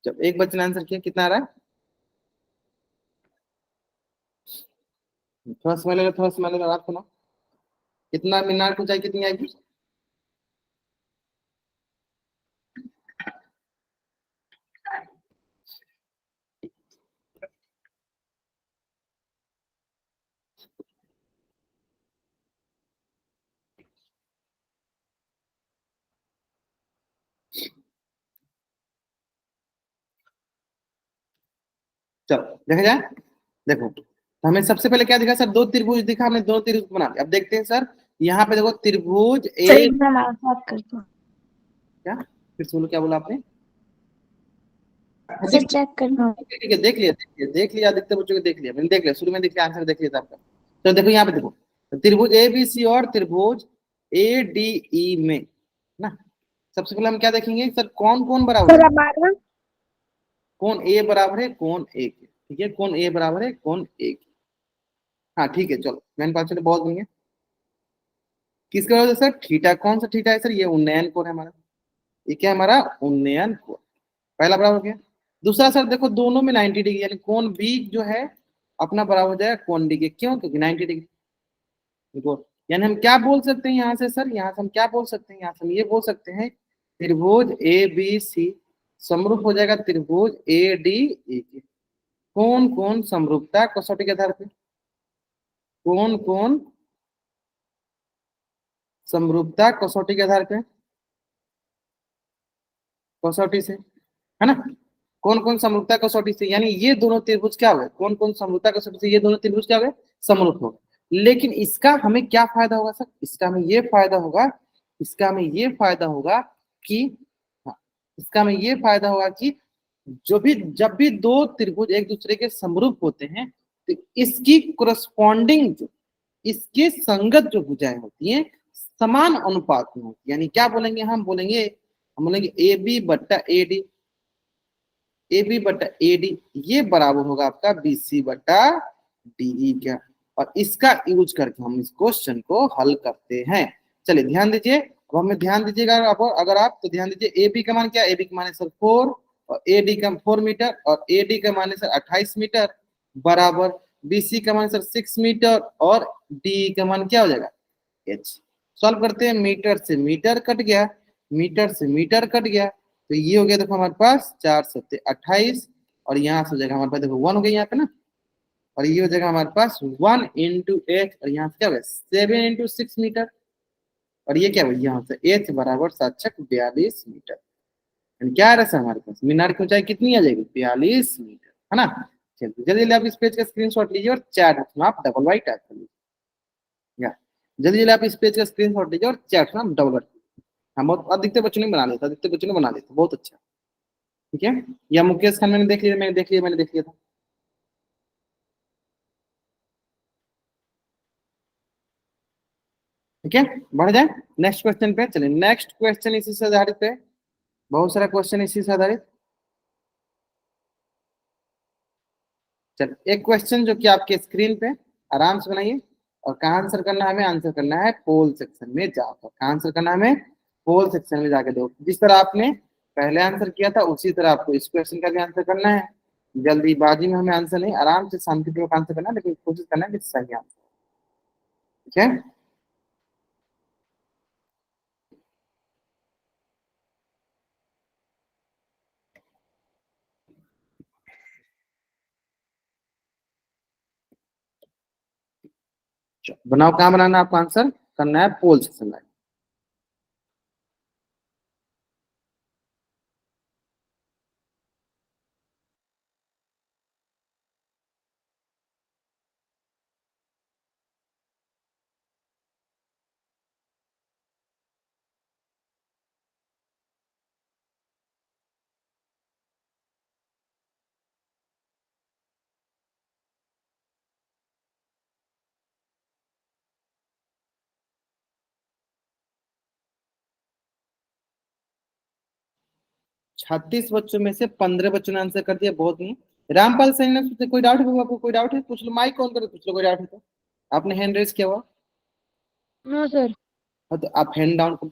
जब एक बच्चे ने आंसर किया, कितना आ रहा है? थोड़ा समय ले लो, थोड़ा समय ले लो, आराम सुनो। कितना मीनार की ऊंचाई कितनी आएगी? चलो देखा जाए। देखो, तो हमें सबसे पहले क्या दिखा सर, दो त्रिभुज दिखा, हमने दो त्रिभुज बना दिया। अब देखते हैं सर, यहाँ पे देखो त्रिभुज सर ए, एकदम बात कर दो। क्या फिर से बोलो, क्या बोला आपने? सर चेक कर दो। ठीक है, देख लिया, देख लिया, देख लिया, अधिकतर बच्चों को देख लिया मैंने, देख लिया, शुरू में देख लिया, आंसर देख लिया था आपका। तो देखो यहाँ पे देखो, त्रिभुज ए बी सी और त्रिभुज ए डी ई में ना, सबसे पहले हम क्या देखेंगे सर, कौन कौन बराबर सर है। अब आ रहा। कौन ए बराबर है, कौन एक है, ठीक है, कौन ए बराबर है, कौन एक है। हाँ ठीक है, चलो मैंने पास चलो बहुत बढ़िया। किसके वजह से सर, थीटा, कौन सा थीटा है सर, ये उन्नयन कोण है हमारा, ये क्या है हमारा, उन्नयन कोण। पहला बराबर हो गया। दूसरा सर देखो, दोनों में 90 डिग्री, यानी कोण बी जो है अपना बराबर हो जाएगा कोण डी के, क्यों, क्योंकि 90 डिग्री। देखो, यानी हम क्या बोल सकते हैं यहाँ से सर, यहाँ से हम क्या बोल सकते हैं, यहाँ से हम ये बोल सकते हैं त्रिभुज ए बी सी समरूप हो जाएगा त्रिभुज ए डी ए के। कौन कौन समरूपता कसौटी के आधार पे, कौन कौन समरूपता कसौटी के आधार पे, कसौटी से, है ना, कौन कौन समरूपता कसौटी से, यानी ये दोनों त्रिभुज क्या हुए, कौन कौन समरूपता कसौटी से ये दोनों त्रिभुज क्या हुए, समरूप हो। लेकिन इसका हमें क्या फायदा होगा सर, इसका हमें ये फायदा होगा, इसका हमें ये फायदा होगा कि, हाँ, इसका हमें ये फायदा होगा कि जो भी, जब भी दो त्रिभुज एक दूसरे के समरूप होते हैं, तो इसकी कोरस्पॉन्डिंग जो, इसके संगत जो भुजाएं होती हैं समान अनुपात में होती है। यानी क्या बोलेंगे, हम बोलेंगे ए बी बट्टा ए डी, ए बी बट्टा ए डी ये बराबर होगा आपका बी सी बट्टा डीई का। और इसका यूज करके हम इस क्वेश्चन को हल करते हैं। चलिए ध्यान दीजिए, अब हमें ध्यान दीजिएगा, अगर आप तो ध्यान दीजिए, ए बी का मान क्या है, ए बी का मान है सर 4, और ए डी का 4 मीटर, और ए डी का मान है सर 28 मीटर, बराबर बी सी का मान सर 6 मीटर, और डी का मान क्या हो जाएगा, एच। सॉल्व करते हैं, मीटर से मीटर कट गया, मीटर से मीटर कट गया, तो ये हो गया देखो हमारे पास 4 सत्ते 28, और यहाँ से हो जाएगा हमारे पास देखो 1 हो गया यहाँ पे ना, और ये हो जाएगा हमारे पास 1 × 8, और यहाँ से क्या होगा 7 × 6 मीटर, और ये क्या हुआ यहाँ से एच बराबर 7×42 मीटर। क्या आ रहा है हमारे पास, मीनार की ऊंचाई कितनी आ जाएगी, 42 मीटर, है ना। चलिए जल्दी जल्दी आप इस पेज का स्क्रीनशॉट लीजिए और चैट में आप डबल वाई टाइप कर लीजिए, या जल्दी जल्दी आप इस पेज का स्क्रीनशॉट लीजिए और चैट में आप डबल वाई। हाँ बहुत अधिकतर बच्चों ने बना लेता, अधिकतर बच्चों ने बना लेता, बहुत अच्छा। ठीक है, या मुकेश खान मैंने देख लिया, मैंने देख लिया था। ठीक है, बढ़ जाए नेक्स्ट क्वेश्चन पे। चलिए नेक्स्ट क्वेश्चन इसी से आधारित है, बहुत सारा क्वेश्चन इसी से आधारित। चल एक क्वेश्चन जो कि आपके स्क्रीन पे, आराम से बनाइए। और कहाँ आंसर करना है हमें? आंसर करना है पोल सेक्शन में जाकर। कहाँ आंसर करना है हमें? पोल सेक्शन में जाकर दो। जिस तरह आपने पहले आंसर किया था उसी तरह आपको इस क्वेश्चन का भी आंसर करना है। जल्दीबाजी में हमें आंसर नहीं, आराम से शांतिपूर्वक आंसर करना है, लेकिन कोशिश करना है कि सही आंसर। ठीक है, बनाओ। कहाँ बनाना है आपको? आंसर करना है पोल सेक्शन में। छत्तीस बच्चों में से 15 बच्चों ने आंसर कर दिया, बहुत नहीं। रामपाल सैनी ने पूछा, कोई डाउट है आपको? कोई डाउट है? पूछ लो, माइक ऑन करो, पूछ लो, कोई डाउट है तो। आपने हैंड रेस किया हुआ। No sir. हाँ, तो आप हैंड डाउन कर।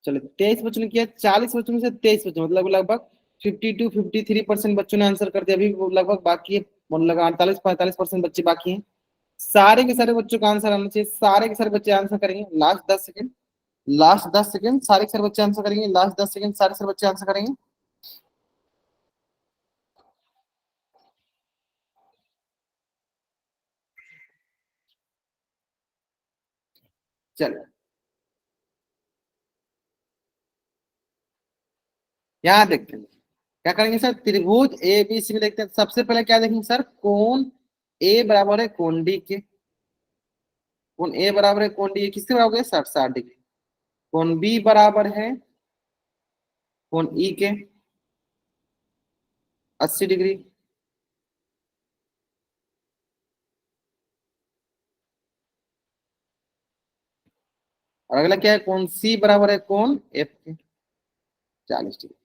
चलो 23 बच्चों ने किया, 40 बच्चों में से 23 बच्चों, मतलब लगभग 52-53% बच्चों ने आंसर कर दिया। अभी वो लगभग बाकी है, मतलब 48-45% बच्चे बाकी हैं। सारे के सारे बच्चों का आंसर आना चाहिए, सारे के सारे बच्चे आंसर करेंगे। लास्ट 10 सेकंड, लास्ट 10 सेकंड, सारे के सारे बच्चे आंसर करेंगे। लास्ट 10 सेकंड, सारे के सारे बच्चे आंसर करेंगे। चलो यहाँ देखते हैं क्या करेंगे सर। त्रिभुज ए बी सी में देखते हैं। सबसे पहले क्या देखेंगे सर? कोण ए बराबर है कोण डी के। कोण ए बराबर है कोण डी, किसके बराबर है? 60-60 डिग्री। कोण बी बराबर है कोण ई के, 80 डिग्री। और अगला क्या है? कोण सी बराबर है कोण एफ के, 40 डिग्री।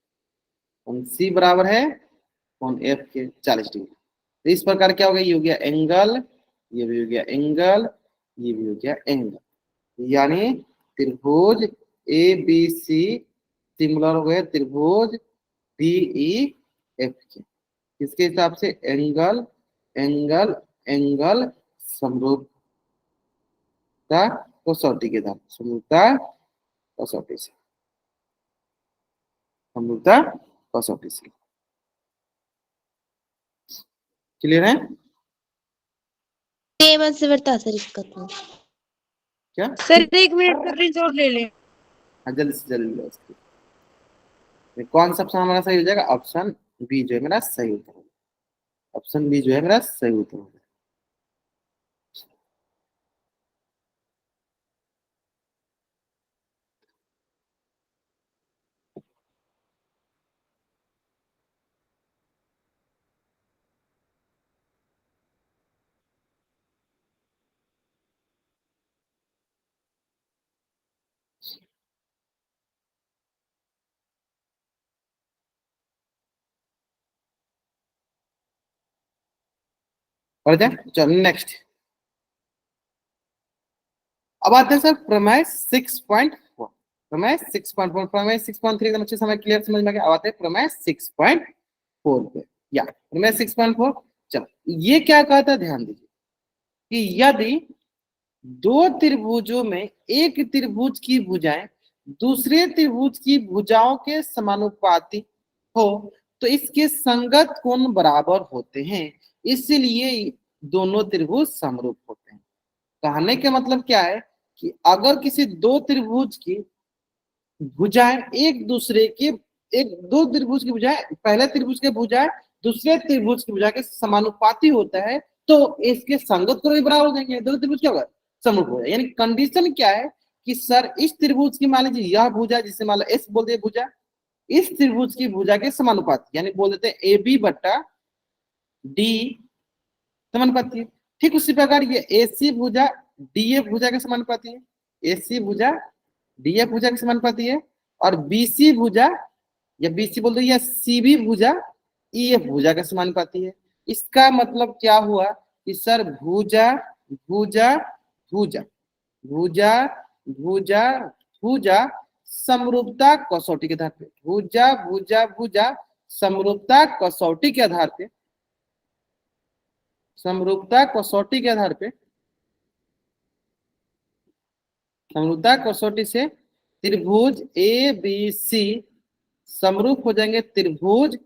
कोण सी बराबर है कोण एफ के, 40 डिग्री। तो इस प्रकार क्या हो गया? ये हो गया एंगल, ये भी हो गया एंगल, ये भी हो गया एंगल। यानी त्रिभुज ए बी सी सिमिलर हो गए त्रिभुज डी ई एफ के। किसके हिसाब से? एंगल एंगल एंगल समरूपता कसौटी के आधार, समरूपता कसौटी से, समरूपता कसौटी से। क्लियर है? मन से बढ़ता सर इसका तो। क्या? सर 1 मिनट का प्रिंट ले लें। हाँ, जल्दी से जल्दी लो इसको। कौन सा ऑप्शन हमारा सही हो जाएगा? ऑप्शन बी जो है मेरा सही उत्तर होगा। ऑप्शन बी जो है मेरा सही उत्तर होगा। और जाए, चलो नेक्स्ट। अब आते हैं सर प्रमेय 6.4। प्रमेय 6.4, प्रमेय 6.3 एकदम अच्छे समय क्लियर समझ में आ गया। अब आते हैं प्रमेय 6.4 पे। या प्रमेय 6.4। चलो ये क्या कहता है ध्यान दीजिए कि यदि दो त्रिभुजों में एक त्रिभुज की भुजाएं दूसरे त्रिभुज की भुजाओं के समानुपाती हो तो इसके संगत कोण बराबर होते हैं, इसलिए दोनों त्रिभुज समरूप होते हैं। कहने का मतलब क्या है कि अगर किसी दो त्रिभुज की भुजाएं एक दूसरे के एक दो त्रिभुज की भुजाएं पहले त्रिभुज के भुजाएं दूसरे त्रिभुज की भुजा के समानुपाती होता है तो इसके संगत कोण भी बराबर हो जाएंगे, दो त्रिभुज क्या होगा समरूप हो जाएगा। यानी कंडीशन क्या है कि सर इस त्रिभुज की मान लीजिए यह भुजा जिसे मान लो एस बोल दिए भुजा, इस त्रिभुज की भुजा के समानुपाती यानी बोल देते हैं ए बी बट्टा डी समानुपाती है। ठीक उसी प्रकार ये एसी भुजा डीएफ भुजा के समानुपाती है, एसी भुजा डीएफ भुजा के समानुपाती है, और बीसी भुजा या बीसी बोल दो या सीबी भुजा ईएफ भुजा के समानुपाती है। इसका मतलब क्या हुआ कि सर भुजा भुजा भुजा भुजा भुजा भुजा समरूपता कसौटी के आधार पे, भुजा भुजा भुजा समरूपता कसौटी के आधार पे, समरूपता कसौटी के आधार पे, समरूपता कसौटी से त्रिभुज ए बी सी समरूप हो जाएंगे त्रिभुज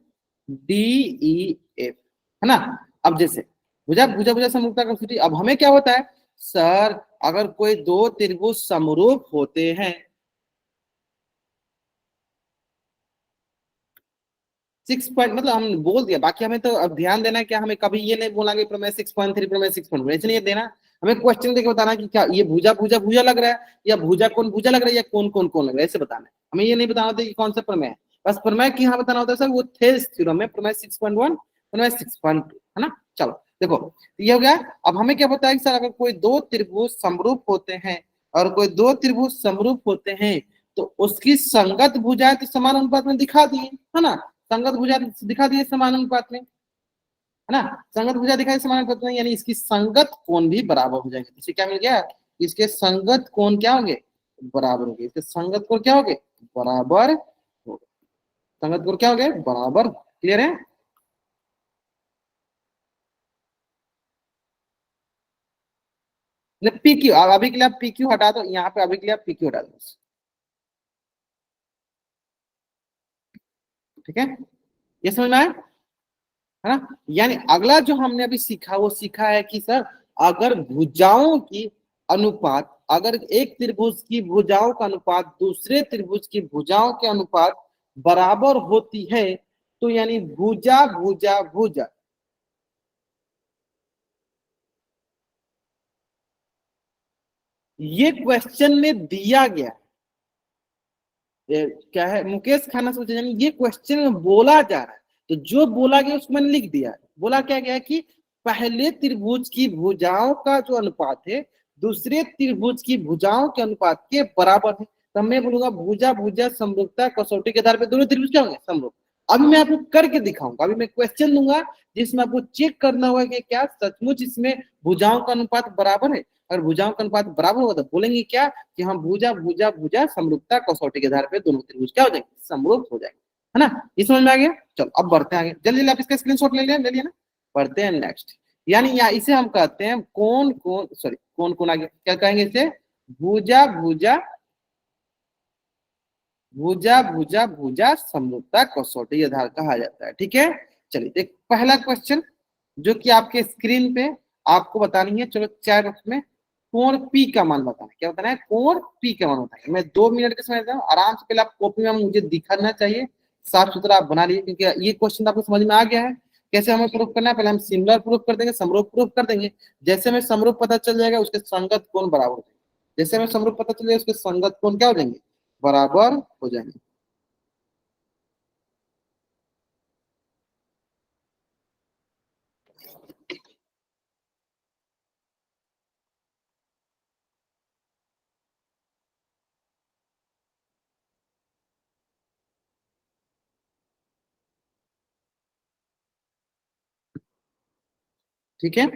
डी ई एफ, है ना। अब जैसे भुजा भुजा भुजा समरूपता कसौटी, अब हमें क्या होता है सर अगर कोई दो त्रिभुज समरूप होते हैं 6 पॉइंट मतलब हम बोल दिया, बाकी हमें तो अब ध्यान देना है क्या, हमें कभी ये नहीं बोलेंगे प्रमेय 6.3 प्रमेय 6.4 ऐसे नहीं देना, हमें क्वेश्चन देके बताना कि क्या ये भुजा भुजा भुजा लग रहा है या भुजा कौन भुजा लग रहा है या कौन कौन कौन लग रहा है, ऐसे बताना है। हमें ये नहीं बताना होता कि कौन सा प्रमेय है, बस प्रमेय की यहाँ बताना होता है सर वो थेल्स थ्योरम में प्रमेय 6.1 प्रमेय 6.2, है ना। चलो देखो ये हो गया। अब हमें क्या बताया कि सर अगर कोई दो त्रिभुज समरूप होते हैं और कोई दो त्रिभुज समरूप होते हैं तो उसकी संगत भुजाएं तो समान अनुपात में दिखा दिए, है ना, संगत भुजा दिखा दिए समान अनुपात में, है ना, संगत भुजा दिखाई समान अनुपात में, यानी इसकी संगत कोण भी बराबर हो जाएंगे। इसे क्या मिल गया, इसके संगत कोण क्या होंगे बराबर होंगे, इसके संगत कोण क्या होंगे बराबर होंगे, संगत कोण क्या होंगे बराबर। क्लियर है। पी क्यू अभी के लिए आप पी क्यू हटा दो, यहाँ पे अभी के लिए आप पी क्यू हटा दो, ठीक है, ये समझ में आया, है ना। यानी अगला जो हमने अभी सीखा वो सीखा है कि सर अगर भुजाओं की अनुपात, अगर एक त्रिभुज की भुजाओं का अनुपात दूसरे त्रिभुज की भुजाओं के अनुपात बराबर होती है तो यानी भुजा भुजा भुजा ये क्वेश्चन में दिया गया क्या है मुकेश खाना सोचे, यानी ये क्वेश्चन में बोला जा रहा है तो जो बोला गया उसको मैंने लिख दिया। बोला क्या गया कि पहले त्रिभुज की भुजाओं का जो अनुपात है दूसरे त्रिभुज की भुजाओं के अनुपात के बराबर है, तो मैं बोलूंगा भुजा भुजा समरूपता कसौटी के आधार पर दोनों त्रिभुज क्या होंगे समरूप। अभी मैं आपको करके दिखाऊंगा, अभी मैं क्वेश्चन दूंगा जिसमें आपको चेक करना होगा कि क्या सचमुच इसमें भुजाओं का अनुपात बराबर है, अगर भुजाओं का अनुपात बराबर होगा तो बोलेंगे क्या कि हम भुजा भुजा भुजा समरूपता कसौटी के आधार पे दोनों त्रिभुज क्या हो जाएंगे समरूप हो जाएंगे, है ना। ये समझ में आ गया। चलो अब बढ़ते हैं आगे, जल्दी जल्दी आप इसका स्क्रीनशॉट ले लिया ना, बढ़ते हैं नेक्स्ट। यानी यहाँ इसे हम कहते हैं कौन कौन सॉरी कौन कौन आगे क्या कहेंगे इसे भुजा भुजा भुजा भुजा भुजा समरूपता कसौटी आधार कहा जाता है, ठीक है। चलिए एक पहला क्वेश्चन जो कि आपके स्क्रीन पे आपको बतानी है, चलो चैट में कोण पी का मान बताना है, क्या बताना है कोण पी का मान बताना है। मैं 2 मिनट के समय देता हूँ, आराम से पहले आप कॉपी में मुझे दिखाना चाहिए, साफ सुथरा आप बना लीजिए क्योंकि ये क्वेश्चन आपको समझ में आ गया है। कैसे हमें प्रूफ करना है, पहले हम सिमिलर प्रूफ कर देंगे समरूप प्रूफ कर देंगे, जैसे हमें समरूप पता चल जाएगा उसके संगत कोण बराबर हो जाएंगे, जैसे हमें समरूप पता चल जाएगा उसके संगत कोण क्या हो जाएंगे बराबर हो जाएंगे। ठीक है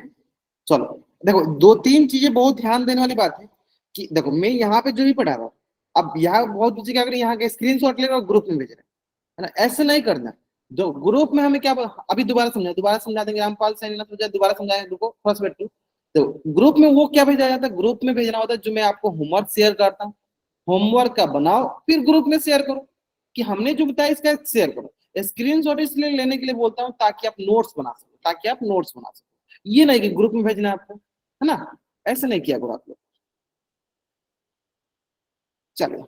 चलो देखो दो तीन चीजें बहुत ध्यान देने वाली बात है कि देखो मैं यहाँ पे जो भी पढ़ा रहा हूँ, अब यहाँ बहुत बच्चे क्या करें यहाँ के स्क्रीनशॉट ले रहे और ग्रुप में भेज रहे हैं, है ना, ऐसे नहीं करना। जो ग्रुप में हमें क्या अभी दोबारा समझा देंगे रामपाल सैनी ने समझा, दोबारा समझाएंगे, रुको फर्स्ट बैठ। तो ग्रुप में वो क्या भेजा जाता है, ग्रुप में भेजना होता है जो मैं आपको होमवर्क शेयर करता हूँ, होमवर्क का बनाओ फिर ग्रुप में शेयर करो कि हमने जो बताया इसका शेयर करो। स्क्रीनशॉट इसलिए लेने के लिए बोलता हूँ ताकि आप नोट्स बना सको, ताकि आप नोट्स बना सको, ये नहीं कि ग्रुप में भेजना है आपको, है ना, ऐसे नहीं किया करो आप लोग। चलो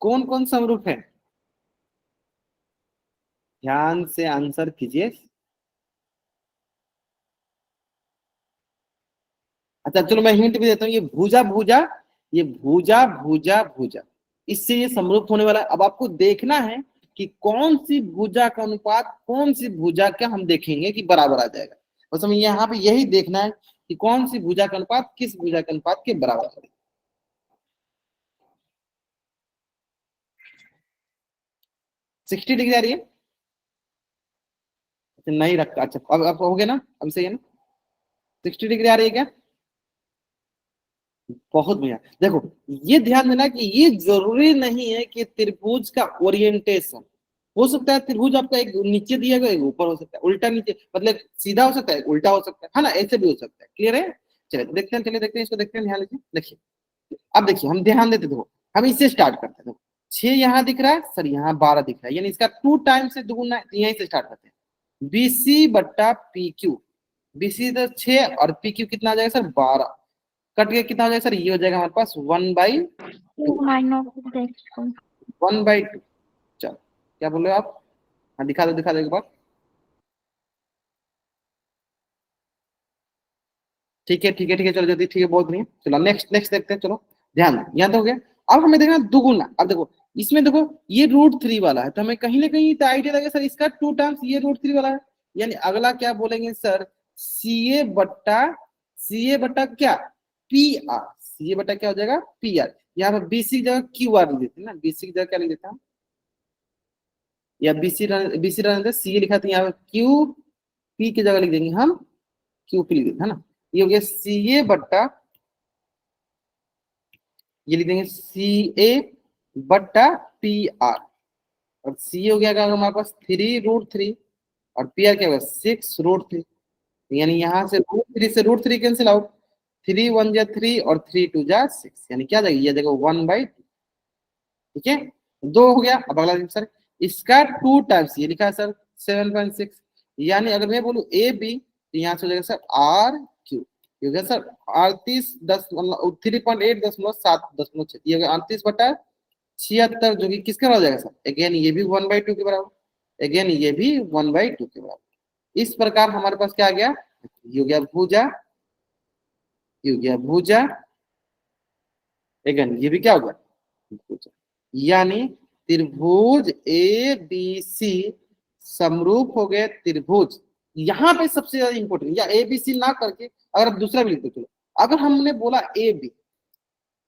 कौन कौन समरूप है, ध्यान से आंसर कीजिए। अच्छा चलो मैं हिंट भी देता हूँ, ये भुजा भुजा, ये भुजा भुजा भुजा, इससे ये समरूप होने वाला है। अब आपको देखना है कि कौन सी भुजा का अनुपात कौन सी भुजा का हम देखेंगे कि बराबर आ जाएगा, बस हमें यहाँ पे यही देखना है कि कौन सी भुजा का अनुपात किस भुजा के अनुपात के बराबर है। 60 डिग्री आ रही है, अच्छा, नहीं रखा, अच्छा अब हो गया ना, अब सही है ना, 60 डिग्री आ रही है क्या, बहुत बढ़िया। देखो ये ध्यान देना कि ये जरूरी नहीं है कि त्रिभुज का ओरिएंटेशन, हो सकता है त्रिभुज आपका एक नीचे दिया गया एक ऊपर हो सकता है, उल्टा नीचे मतलब सीधा हो सकता है उल्टा हो सकता है ना, ऐसे भी हो सकता है। क्लियर है, चलिए देखते हैं, चलिए देखते हैं इसको, देखते हैं ध्यान देखिए, देखिए अब देखिए हम ध्यान देते, देखो हम इससे स्टार्ट करते हैं। देखो 6 यहाँ दिख रहा है सर, यहाँ 12 दिख रहा है, यानी इसका 2 टाइम्स से दुगुना है, तो यहीं से स्टार्ट करते हैं। बीसी बट्टा पी क्यू, बीसी तो 6 और पी क्यू कितना आ जाएगा सर 12, कट के कितना हो जाएगा सर, ये हो जाएगा हमारे पास 1/2, 1/2। चलो क्या बोल रहे हो आप, हाँ दिखा दो एक बार, ठीक है चलो जल्दी, ठीक है बहुत बढ़िया, चलो नेक्स्ट नेक्स्ट देखते हैं, चलो ध्यान दो, यहाँ तो हो गया। अब हमें देखना दुगुना, अब देखो इसमें देखो ये √3 वाला है, तो हमें कहीं ना कहीं तो आइडिया लगेगा सर इसका 2 टाइम्स ये √3 वाला है, यानी अगला क्या बोलेंगे सर, सी ए बट्टा क्या, पी आर, सी ए बट्टा क्या हो जाएगा पी आर, यहाँ पर बीसी की जगह क्यू आर लिख देते हैं ना, बीसी की जगह क्या लिख देते हैं, या बीसी रहने दे, सी ए लिखा था यहाँ पे क्यू पी की जगह लिख देंगे हम क्यू पी लिख देते हैं ना, ये हो गया सी ए बट्टा, ये लिख देंगे सी ए बट्टा पी आर, और सी हो गया हमारे पास 3√3 और पी आर क्या होगा 6√3, यानी यहाँ से √3 कैंसिल आउट, 3 1 जा 3 और 3 2 जा 6, यानी क्या जाएगा ये देखो 1/2, ठीक है, 2 हो गया। अब अगला सर इसका 2 टाइम्स ये लिखा है सर 7.6, यानी अगर मैं बोलूँ ए बी तो यहाँ से हो जाएगा सर आर क्यू, ये हो गया सर 38.8.7.6, ये हो गया 38/76, जो कि किसके बराबर हो जाएगा सर, अगेन ये भी 1/2 के बराबर, अगेन ये भी 1/2 के बराबर। इस प्रकार हमारे पास क्या आ गया, ये हो गया भुजा, ये हो गया भुजा, अगेन ये भी क्या होगा भुजा, यानी त्रिभुज ए बी सी समरूप हो गए त्रिभुज। यहाँ पे सबसे ज्यादा इंपॉर्टेंट, या ए बी सी ना करके अगर आप दूसरा भी लिखते चलो, अगर हमने बोला ए बी,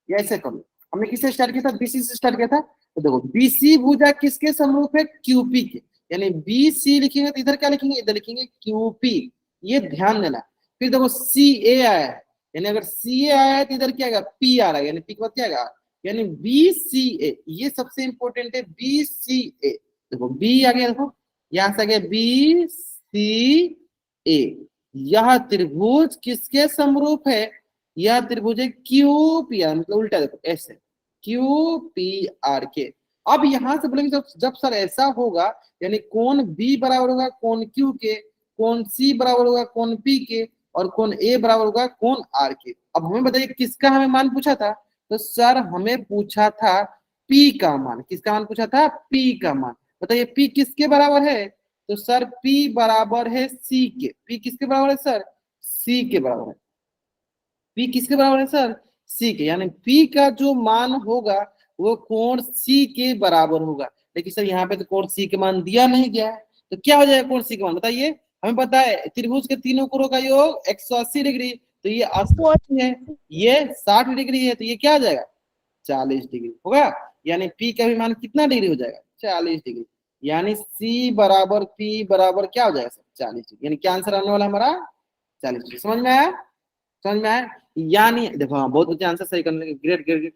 या ऐसे कर लो, हमने किससे स्टार्ट किया था, बीसी से स्टार्ट किया था, तो देखो बीसी भुजा किसके समरूप है, क्यूपी के, यानी बीसी लिखेंगे तो इधर क्या लिखेंगे, इधर लिखेंगे क्यूपी, ये ध्यान देना। फिर देखो सी ए आया है, यानी अगर सी ए आया है तो इधर क्या आएगा पी आ रहा है, यानी पी के बाद क्या आएगा, यानी बी सी ए, ये सबसे इंपॉर्टेंट है बी सी ए, देखो बी आ गया, देखो यहां से आ गया बी सी ए, यह त्रिभुज किसके समरूप है, यह त्रिभुज है क्यू पी आर, मतलब उल्टा देखो ऐसे क्यू पी आर के। अब यहां से बोलेंगे जब सर ऐसा होगा, यानी कौन बी बराबर होगा कौन क्यू के, कौन सी बराबर होगा कौन पी के, और कौन ए बराबर होगा कौन आर के। अब हमें बताइए किसका हमें मान पूछा था, तो सर हमें पूछा था पी का मान, किसका मान पूछा था, पी का मान। बताइए पी किसके बराबर है, तो सर पी बराबर है सी के, पी किसके बराबर है सर, सी के बराबर है, पी किसके बराबर है सर, सी के, यानी पी का जो मान होगा वो कोण सी के बराबर होगा। लेकिन सर यहाँ पे तो कोण सी के मान दिया नहीं गया है, तो क्या हो जाएगा कोण सी के मान, बताइए, हमें पता है त्रिभुज के तीनों कोणों का योग 180 डिग्री, तो ये 80 है, ये 60 डिग्री है, तो ये क्या आ जाएगा 40 डिग्री होगा, यानी पी का भी मान कितना डिग्री हो जाएगा 40 डिग्री, यानी सी बराबर पी बराबर क्या हो जाएगा सर 40 यानी क्या आंसर आने वाला हमारा 40 समझ में आया समझ में आया यानी देखो हाँ बहुत अच्छे आंसर सही करने ग्रेट ग्रेट ग्रेट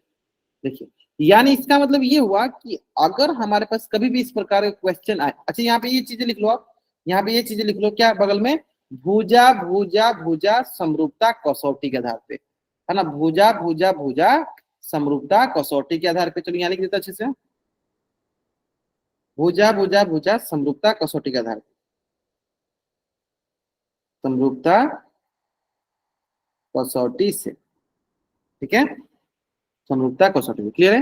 देखिए यानी इसका मतलब ये हुआ कि अगर हमारे पास कभी भी इस प्रकार का क्वेश्चन आए अच्छा यहाँ पे ये चीजें लिख लो आप यहाँ पे ये चीजें लिख लो क्या बगल में भुजा भुजा भुजा समरूपता कसौटी के आधार पे है ना भुजा भुजा भुजा समरूपता कसौटी के आधार पे चलो यहाँ लिख देता अच्छे से भुजा भुजा भुजा समरूपता कसौटी के आधार पे समरूपता कसौटी से ठीक है समरूपता कसौटी क्लियर है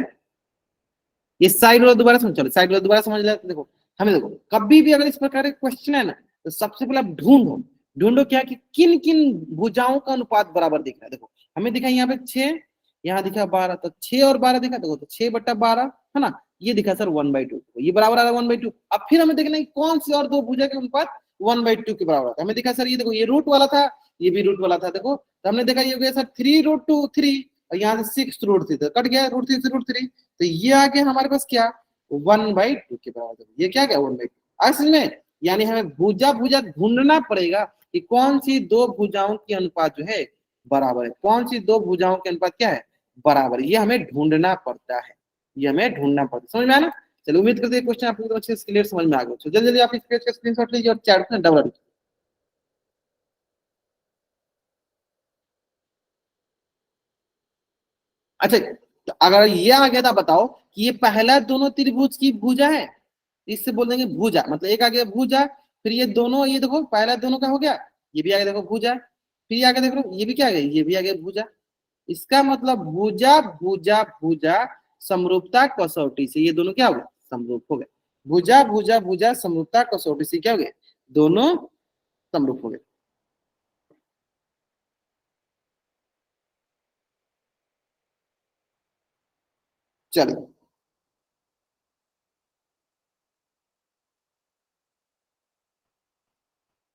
ये साइड वाला दोबारा समझ चलो साइड वाला दोबारा समझ लेते देखो हमें देखो कभी भी अगर इस प्रकार के क्वेश्चन है ना तो सबसे पहले आप ढूंढो ढूंढो क्या कि किन किन भुजाओं का अनुपात बराबर दिख रहा है देखो हमें दिखा यहाँ पे 6 यहाँ दिखा 12 तो 6 और 12 दिखा देखो तो 6/12 है ना ये दिखा सर 1/2 ये बराबर आ रहा है 1/2 अब फिर हमें देखना है कौन सी और दो भुजा के अनुपात 1/2 के बराबर आता है हमें दिखा सर ये देखो ये रूट वाला था ये भी रूट वाला था देखो तो हमने देखा ये हो गया सर 3√2 3 और यहाँ से 6√3 तो कट गया √3 से √3 तो ये आ गया हमारे पास क्या 1/2 के बराबर ये क्या गया 1/2 असल में यानी हमें भुजा भुजा ढूंढना पड़ेगा कि कौन सी दो भुजाओं की अनुपात जो है बराबर है कौन सी दो भुजाओं के अनुपात क्या है बराबर ये हमें ढूंढना पड़ता है ये हमें ढूंढना पड़ता है समझ में आया ना चलो उम्मीद करते हैं क्वेश्चन आपको अच्छे से क्लियर समझ में आ गया जल्दी जल्दी आप इस पेज का स्क्रीनशॉट लीजिए और चैट में डबल अच्छा तो अगर ये आ गया था बताओ कि ये पहला दोनों त्रिभुज की भुजा है इससे बोल देंगे भुजा मतलब एक आ गया भुजा फिर ये दोनों ये देखो पहला दोनों का हो गया ये भी आ गया देखो भुजा फिर ये आगे देखो ये भी क्या आ गया ये भी आ गया भुजा इसका मतलब भुजा भुजा भुजा समरूपता कसौटी से ये दोनों क्या हो गए समरूप हो गए भुजा भुजा भुजा समरूपता कसौटी से क्या हो गए दोनों समरूप हो गए चलिए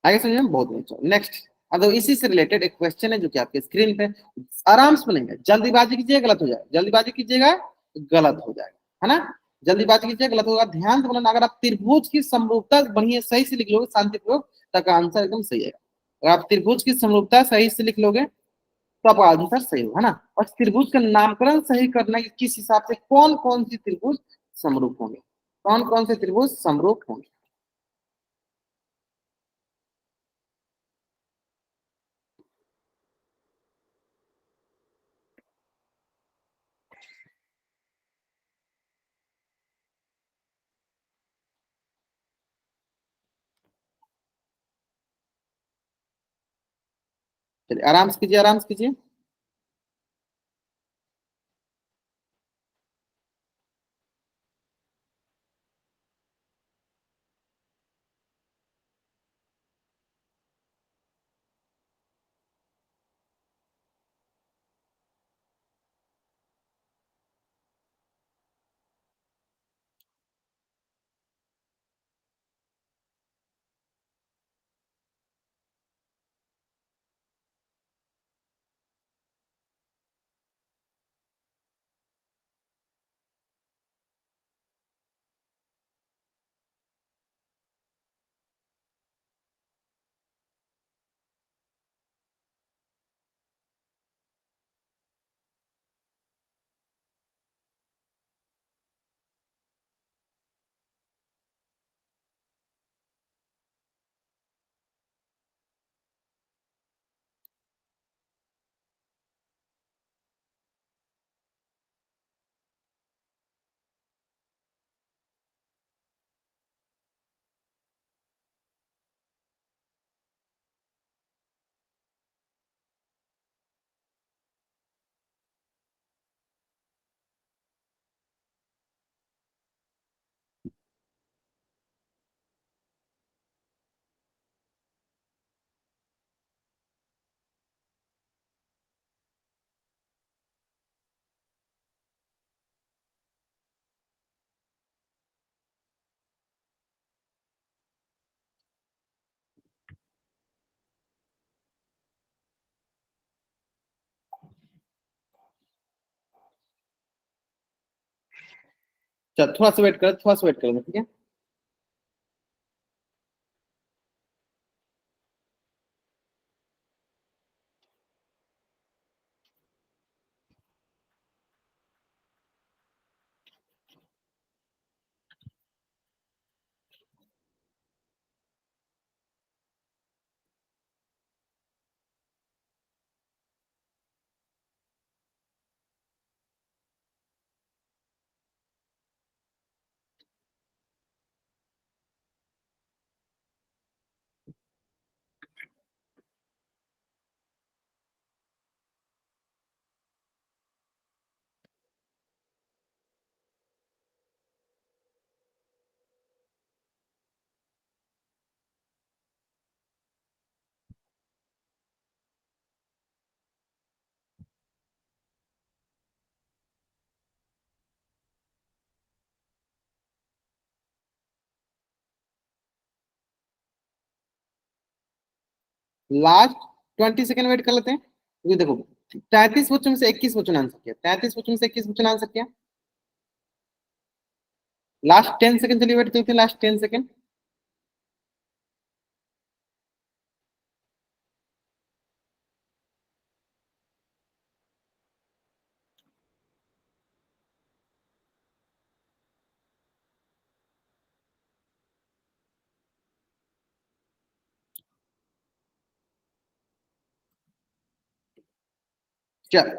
आगे समझे बहुत अच्छा नेक्स्ट अब इसी से रिलेटेड एक क्वेश्चन है जो कि आपके स्क्रीन पे आराम से बनेगा जल्दीबाजी कीजिएगा गलत हो जाएगा जल्दीबाजी कीजिएगा गलत हो जाएगा है ना जल्दीबाजी कीजिएगा गलत होगा ध्यान से बोलना अगर आप त्रिभुज की समरूपता बढ़िया सही से लिख लोगे शांतिपूर्वक तक आंसर एकदम सही आएगा अगर आप त्रिभुज की समरूपता सही से लिख लोगे तो आपका आंसर सही होगा है ना और त्रिभुज का नामकरण सही करना है कि किस हिसाब से कौन कौन सी त्रिभुज समरूप होंगे कौन कौन से त्रिभुज समरूप होंगे चलिए आराम से कीजिए आराम से कीजिए चल थोड़ा सा वेट कर थोड़ा सा वेट करेंगे ठीक है लास्ट 20 सेकंड वेट कर लेते हैं। ये देखो 33 क्वेश्चन में से 21 क्वेश्चन आंसर किया, 33 क्वेश्चन में से 21 क्वेश्चन आंसर किया। लास्ट 10 सेकंड चलिए वेट करते हैं, लास्ट 10 सेकंड। चल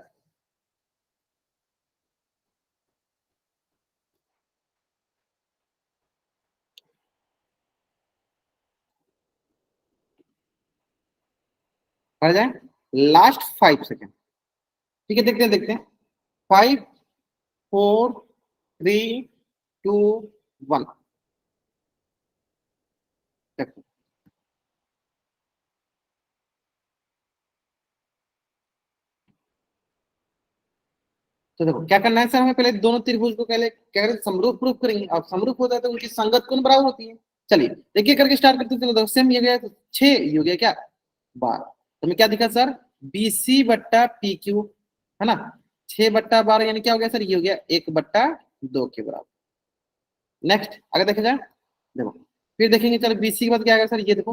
पढ़ जाए, लास्ट 5 सेकंड। ठीक है, देखते हैं 5 4 3 2 1। तो देखो क्या करना है सर, हमें पहले दोनों त्रिभुज को पहले क्या करें, समरूप प्रूफ करेंगे। अब समरूप होता है तो उनकी संगत कोण बराबर होती है। चलिए देखिए करके स्टार्ट करते हैं। चलो सेम ये गया, 6 ये हो गया क्या 12। तो मैं क्या दिखा सर, BC बट्टा PQ है ना, 6/12 यानी क्या हो गया सर, ये हो गया 1/2 के बराबर। नेक्स्ट आगे देखा जाए, देखो फिर देखेंगे, चलो BC के बाद क्या आएगा सर, ये देखो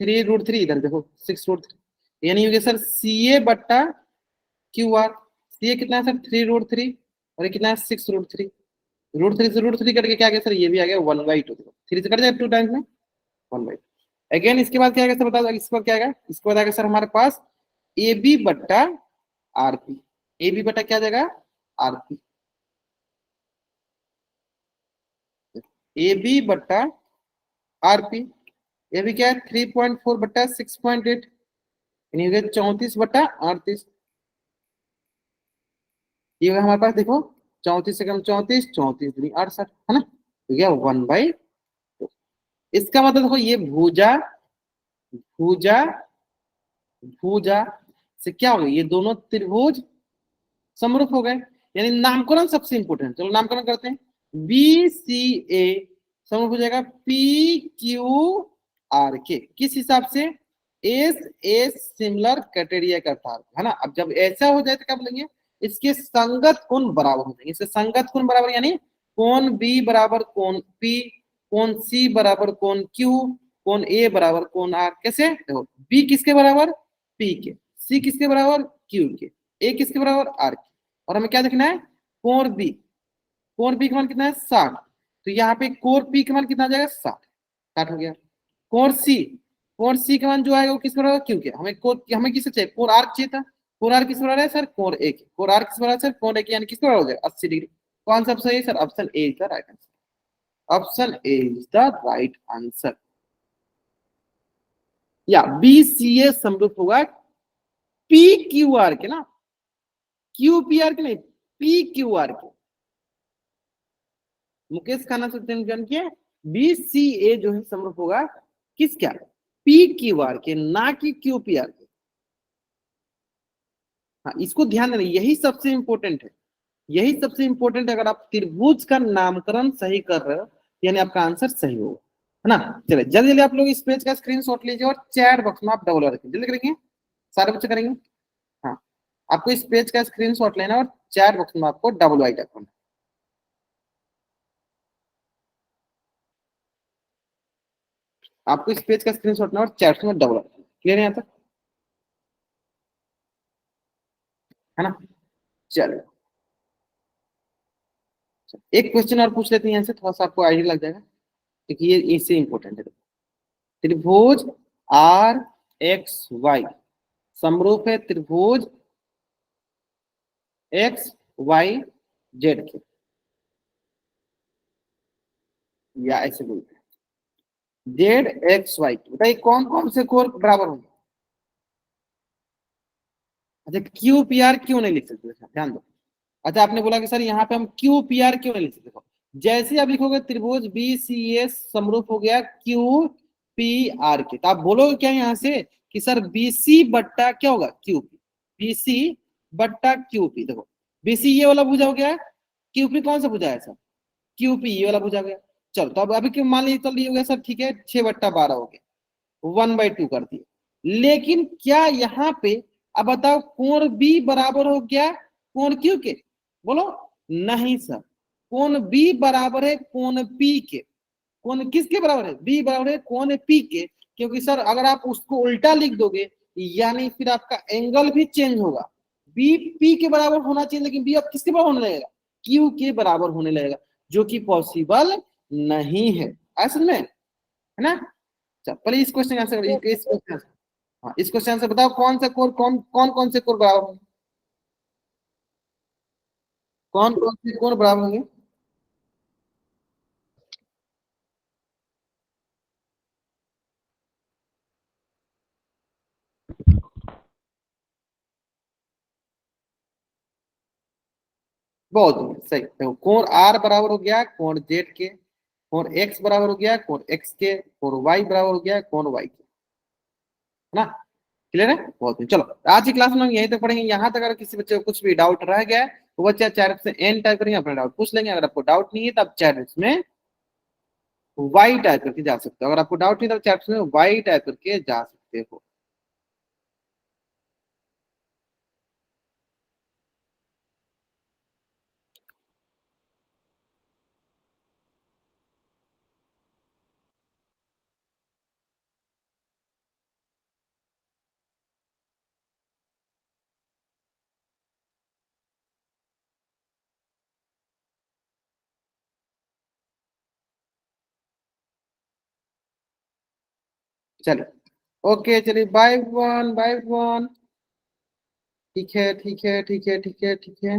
3√3, इधर देखो 6√3, यानी हो गया सर CA/QR। CA कितना है सर 3√3, और ये कितना है 6√3। √3 से √3 कट के क्या आ गया सर, ये भी आ गया 1/2। देखो 3 से कट जाए 2 टाइम्स में 1/2। अगेन इसके बाद क्या आएगा सर, बताओ इसके बाद क्या आएगा, इसके बाद आएगा सर हमारे पास AB/RP। AB बटा क्या जाएगा RP, AB/RP। ये भी क्या है 3.4/6.8, यानी हो गया 34/38। ये होगा हमारे पास देखो 34 से कम 34, 34 दूनी 68 है ना, तो गया 1/2। इसका मतलब देखो ये भुजा भुजा भुजा से क्या हो गया, ये दोनों त्रिभुज समरूप हो गए। यानी नामकरण सबसे इंपोर्टेंट, चलो नामकरण करते हैं। BCA समरूप हो जाएगा PQRK, किस हिसाब से, एस सिमिलर क्राइटेरिया का था, है ना। अब जब ऐसा हो जाए तो क्या बोलेंगे, इसके संगत कोण बराबर हो जाएंगे। इसके संगत कोण बराबर यानी कोण B बराबर कोण P, कोण C बराबर कोण Q, कोण A बराबर कोण R। कैसे देखो, B किसके बराबर P के, C किसके बराबर Q के, A किसके बराबर R के। और हमें क्या देखना है, कोण B, कोण B का मान कितना है 60। तो यहाँ पे कोण P का मान कितना आ जाएगा 60, 60 हो गया। कोण C, कोण C का मान जो आएगा वो किस बराबर, क्यों के हमें किससे चाहिए, कोण R चाहिए था। कोण R किस बराबर है सर, कोण A के। कोण R किस बराबर है सर, कोण A के, यानी किस बराबर हो जाएगा 80 डिग्री। कौन सा ऑप्शन है sir, option A is the right answer, option A is the right answer. या BCA समरूप होगा PQR के ना, QPR के नहीं, PQR के। मुकेश खाना से जान किया, BCA जो है समरूप होगा किस क्या, PQR के, ना कि QPR के। हाँ इसको ध्यान देना, यही सबसे इंपॉर्टेंट है, यही सबसे इंपॉर्टेंट है। अगर आप त्रिभुज का नामकरण सही कर रहे हो यानी आपका आंसर सही होगा, है ना। चलिए जल्दी जल्दी आप लोग इस पेज का स्क्रीनशॉट लीजिए और चैट बॉक्स में आप डबल रखें, जल्दी करेंगे, सारे बच्चे करेंगे। हाँ आपको इस पेज का स्क्रीनशॉट लेना और चैट बॉक्स में आपको डबल वाइट रखना। आपको इस पेज का स्क्रीनशॉट लेना और चैट में डबल रखना। क्लियर है यहाँ तक, है ना। चलो एक क्वेश्चन और पूछ लेते हैं यहाँ से, थोड़ा सा आपको आइडिया लग जाएगा, क्योंकि ये इससे इंपॉर्टेंट है। त्रिभुज RXY समरूप है त्रिभुज XYZ के, या ऐसे बोलते हैं ZXY के। बताइए कौन कौन से कोण बराबर होंगे। अच्छा QPR क्यों नहीं लिख सकते, ध्यान दो। अच्छा आपने बोला कि सर यहाँ पे हम QPR क्यों नहीं लिख सकते, देखो जैसे आप लिखोगे त्रिभुज BCA समरूप हो गया QPR के, तो आप बोलोगे क्या यहाँ से कि सर BC बट्टा क्या होगा QP, BC बट्टा QP। देखो BC ये वाला भुजा हो गया, QP कौन सा भुजा है सर, QP ये वाला भुजा गया। चलो तो अब अभी क्यों मान लीजिए, चल ये हो गया सर, ठीक है 6/12 हो गया, 1/2 कर दिए। लेकिन क्या यहाँ पे अब बताओ कोण बी बराबर हो गया कोण क्यू के? बोलो नहीं सर, कोण बी बराबर है कोण पी के। कोण किसके बराबर है? बी बराबर है कोण पी के, क्योंकि सर अगर आप उसको उल्टा लिख दोगे यानी फिर आपका एंगल भी चेंज होगा। बी पी के बराबर होना चाहिए, लेकिन बी अब किसके बराबर होने लगेगा? क्यू के बराबर होने लगेगा, जो कि पॉसिबल नहीं है। ऐसा में है ना? चल पहले इस क्वेश्चन आंसर, इस क्वेश्चन, हाँ इस क्वेश्चन से बताओ कौन सा कोर कौन से कोर बराबर होंगे? कौन कौन से कोर बराबर होंगे? बहुत बढ़िया, सही। देखो कोण आर बराबर हो गया कोण जेड के, कोण एक्स बराबर हो गया कोण एक्स के, कोण वाई बराबर हो गया कोण वाई के, है ना? क्लियर है? बहुत बढ़िया। चलो आज की क्लास में हम यहीं तक पढ़ेंगे। यहाँ तक अगर किसी बच्चे को कुछ भी डाउट रह गया है तो बच्चा चैट से एन टाइप करेंगे, अपना डाउट पूछ लेंगे। अगर आपको डाउट नहीं है तो आप चैट में वाई टाइप करके जा सकते हो। अगर आपको डाउट नहीं तो चैट में वाई टाइप करके जा सकते हो। चलिए ओके, चलिए बाय वन बाय वन। ठीक है ठीक है ठीक है ठीक है ठीक है।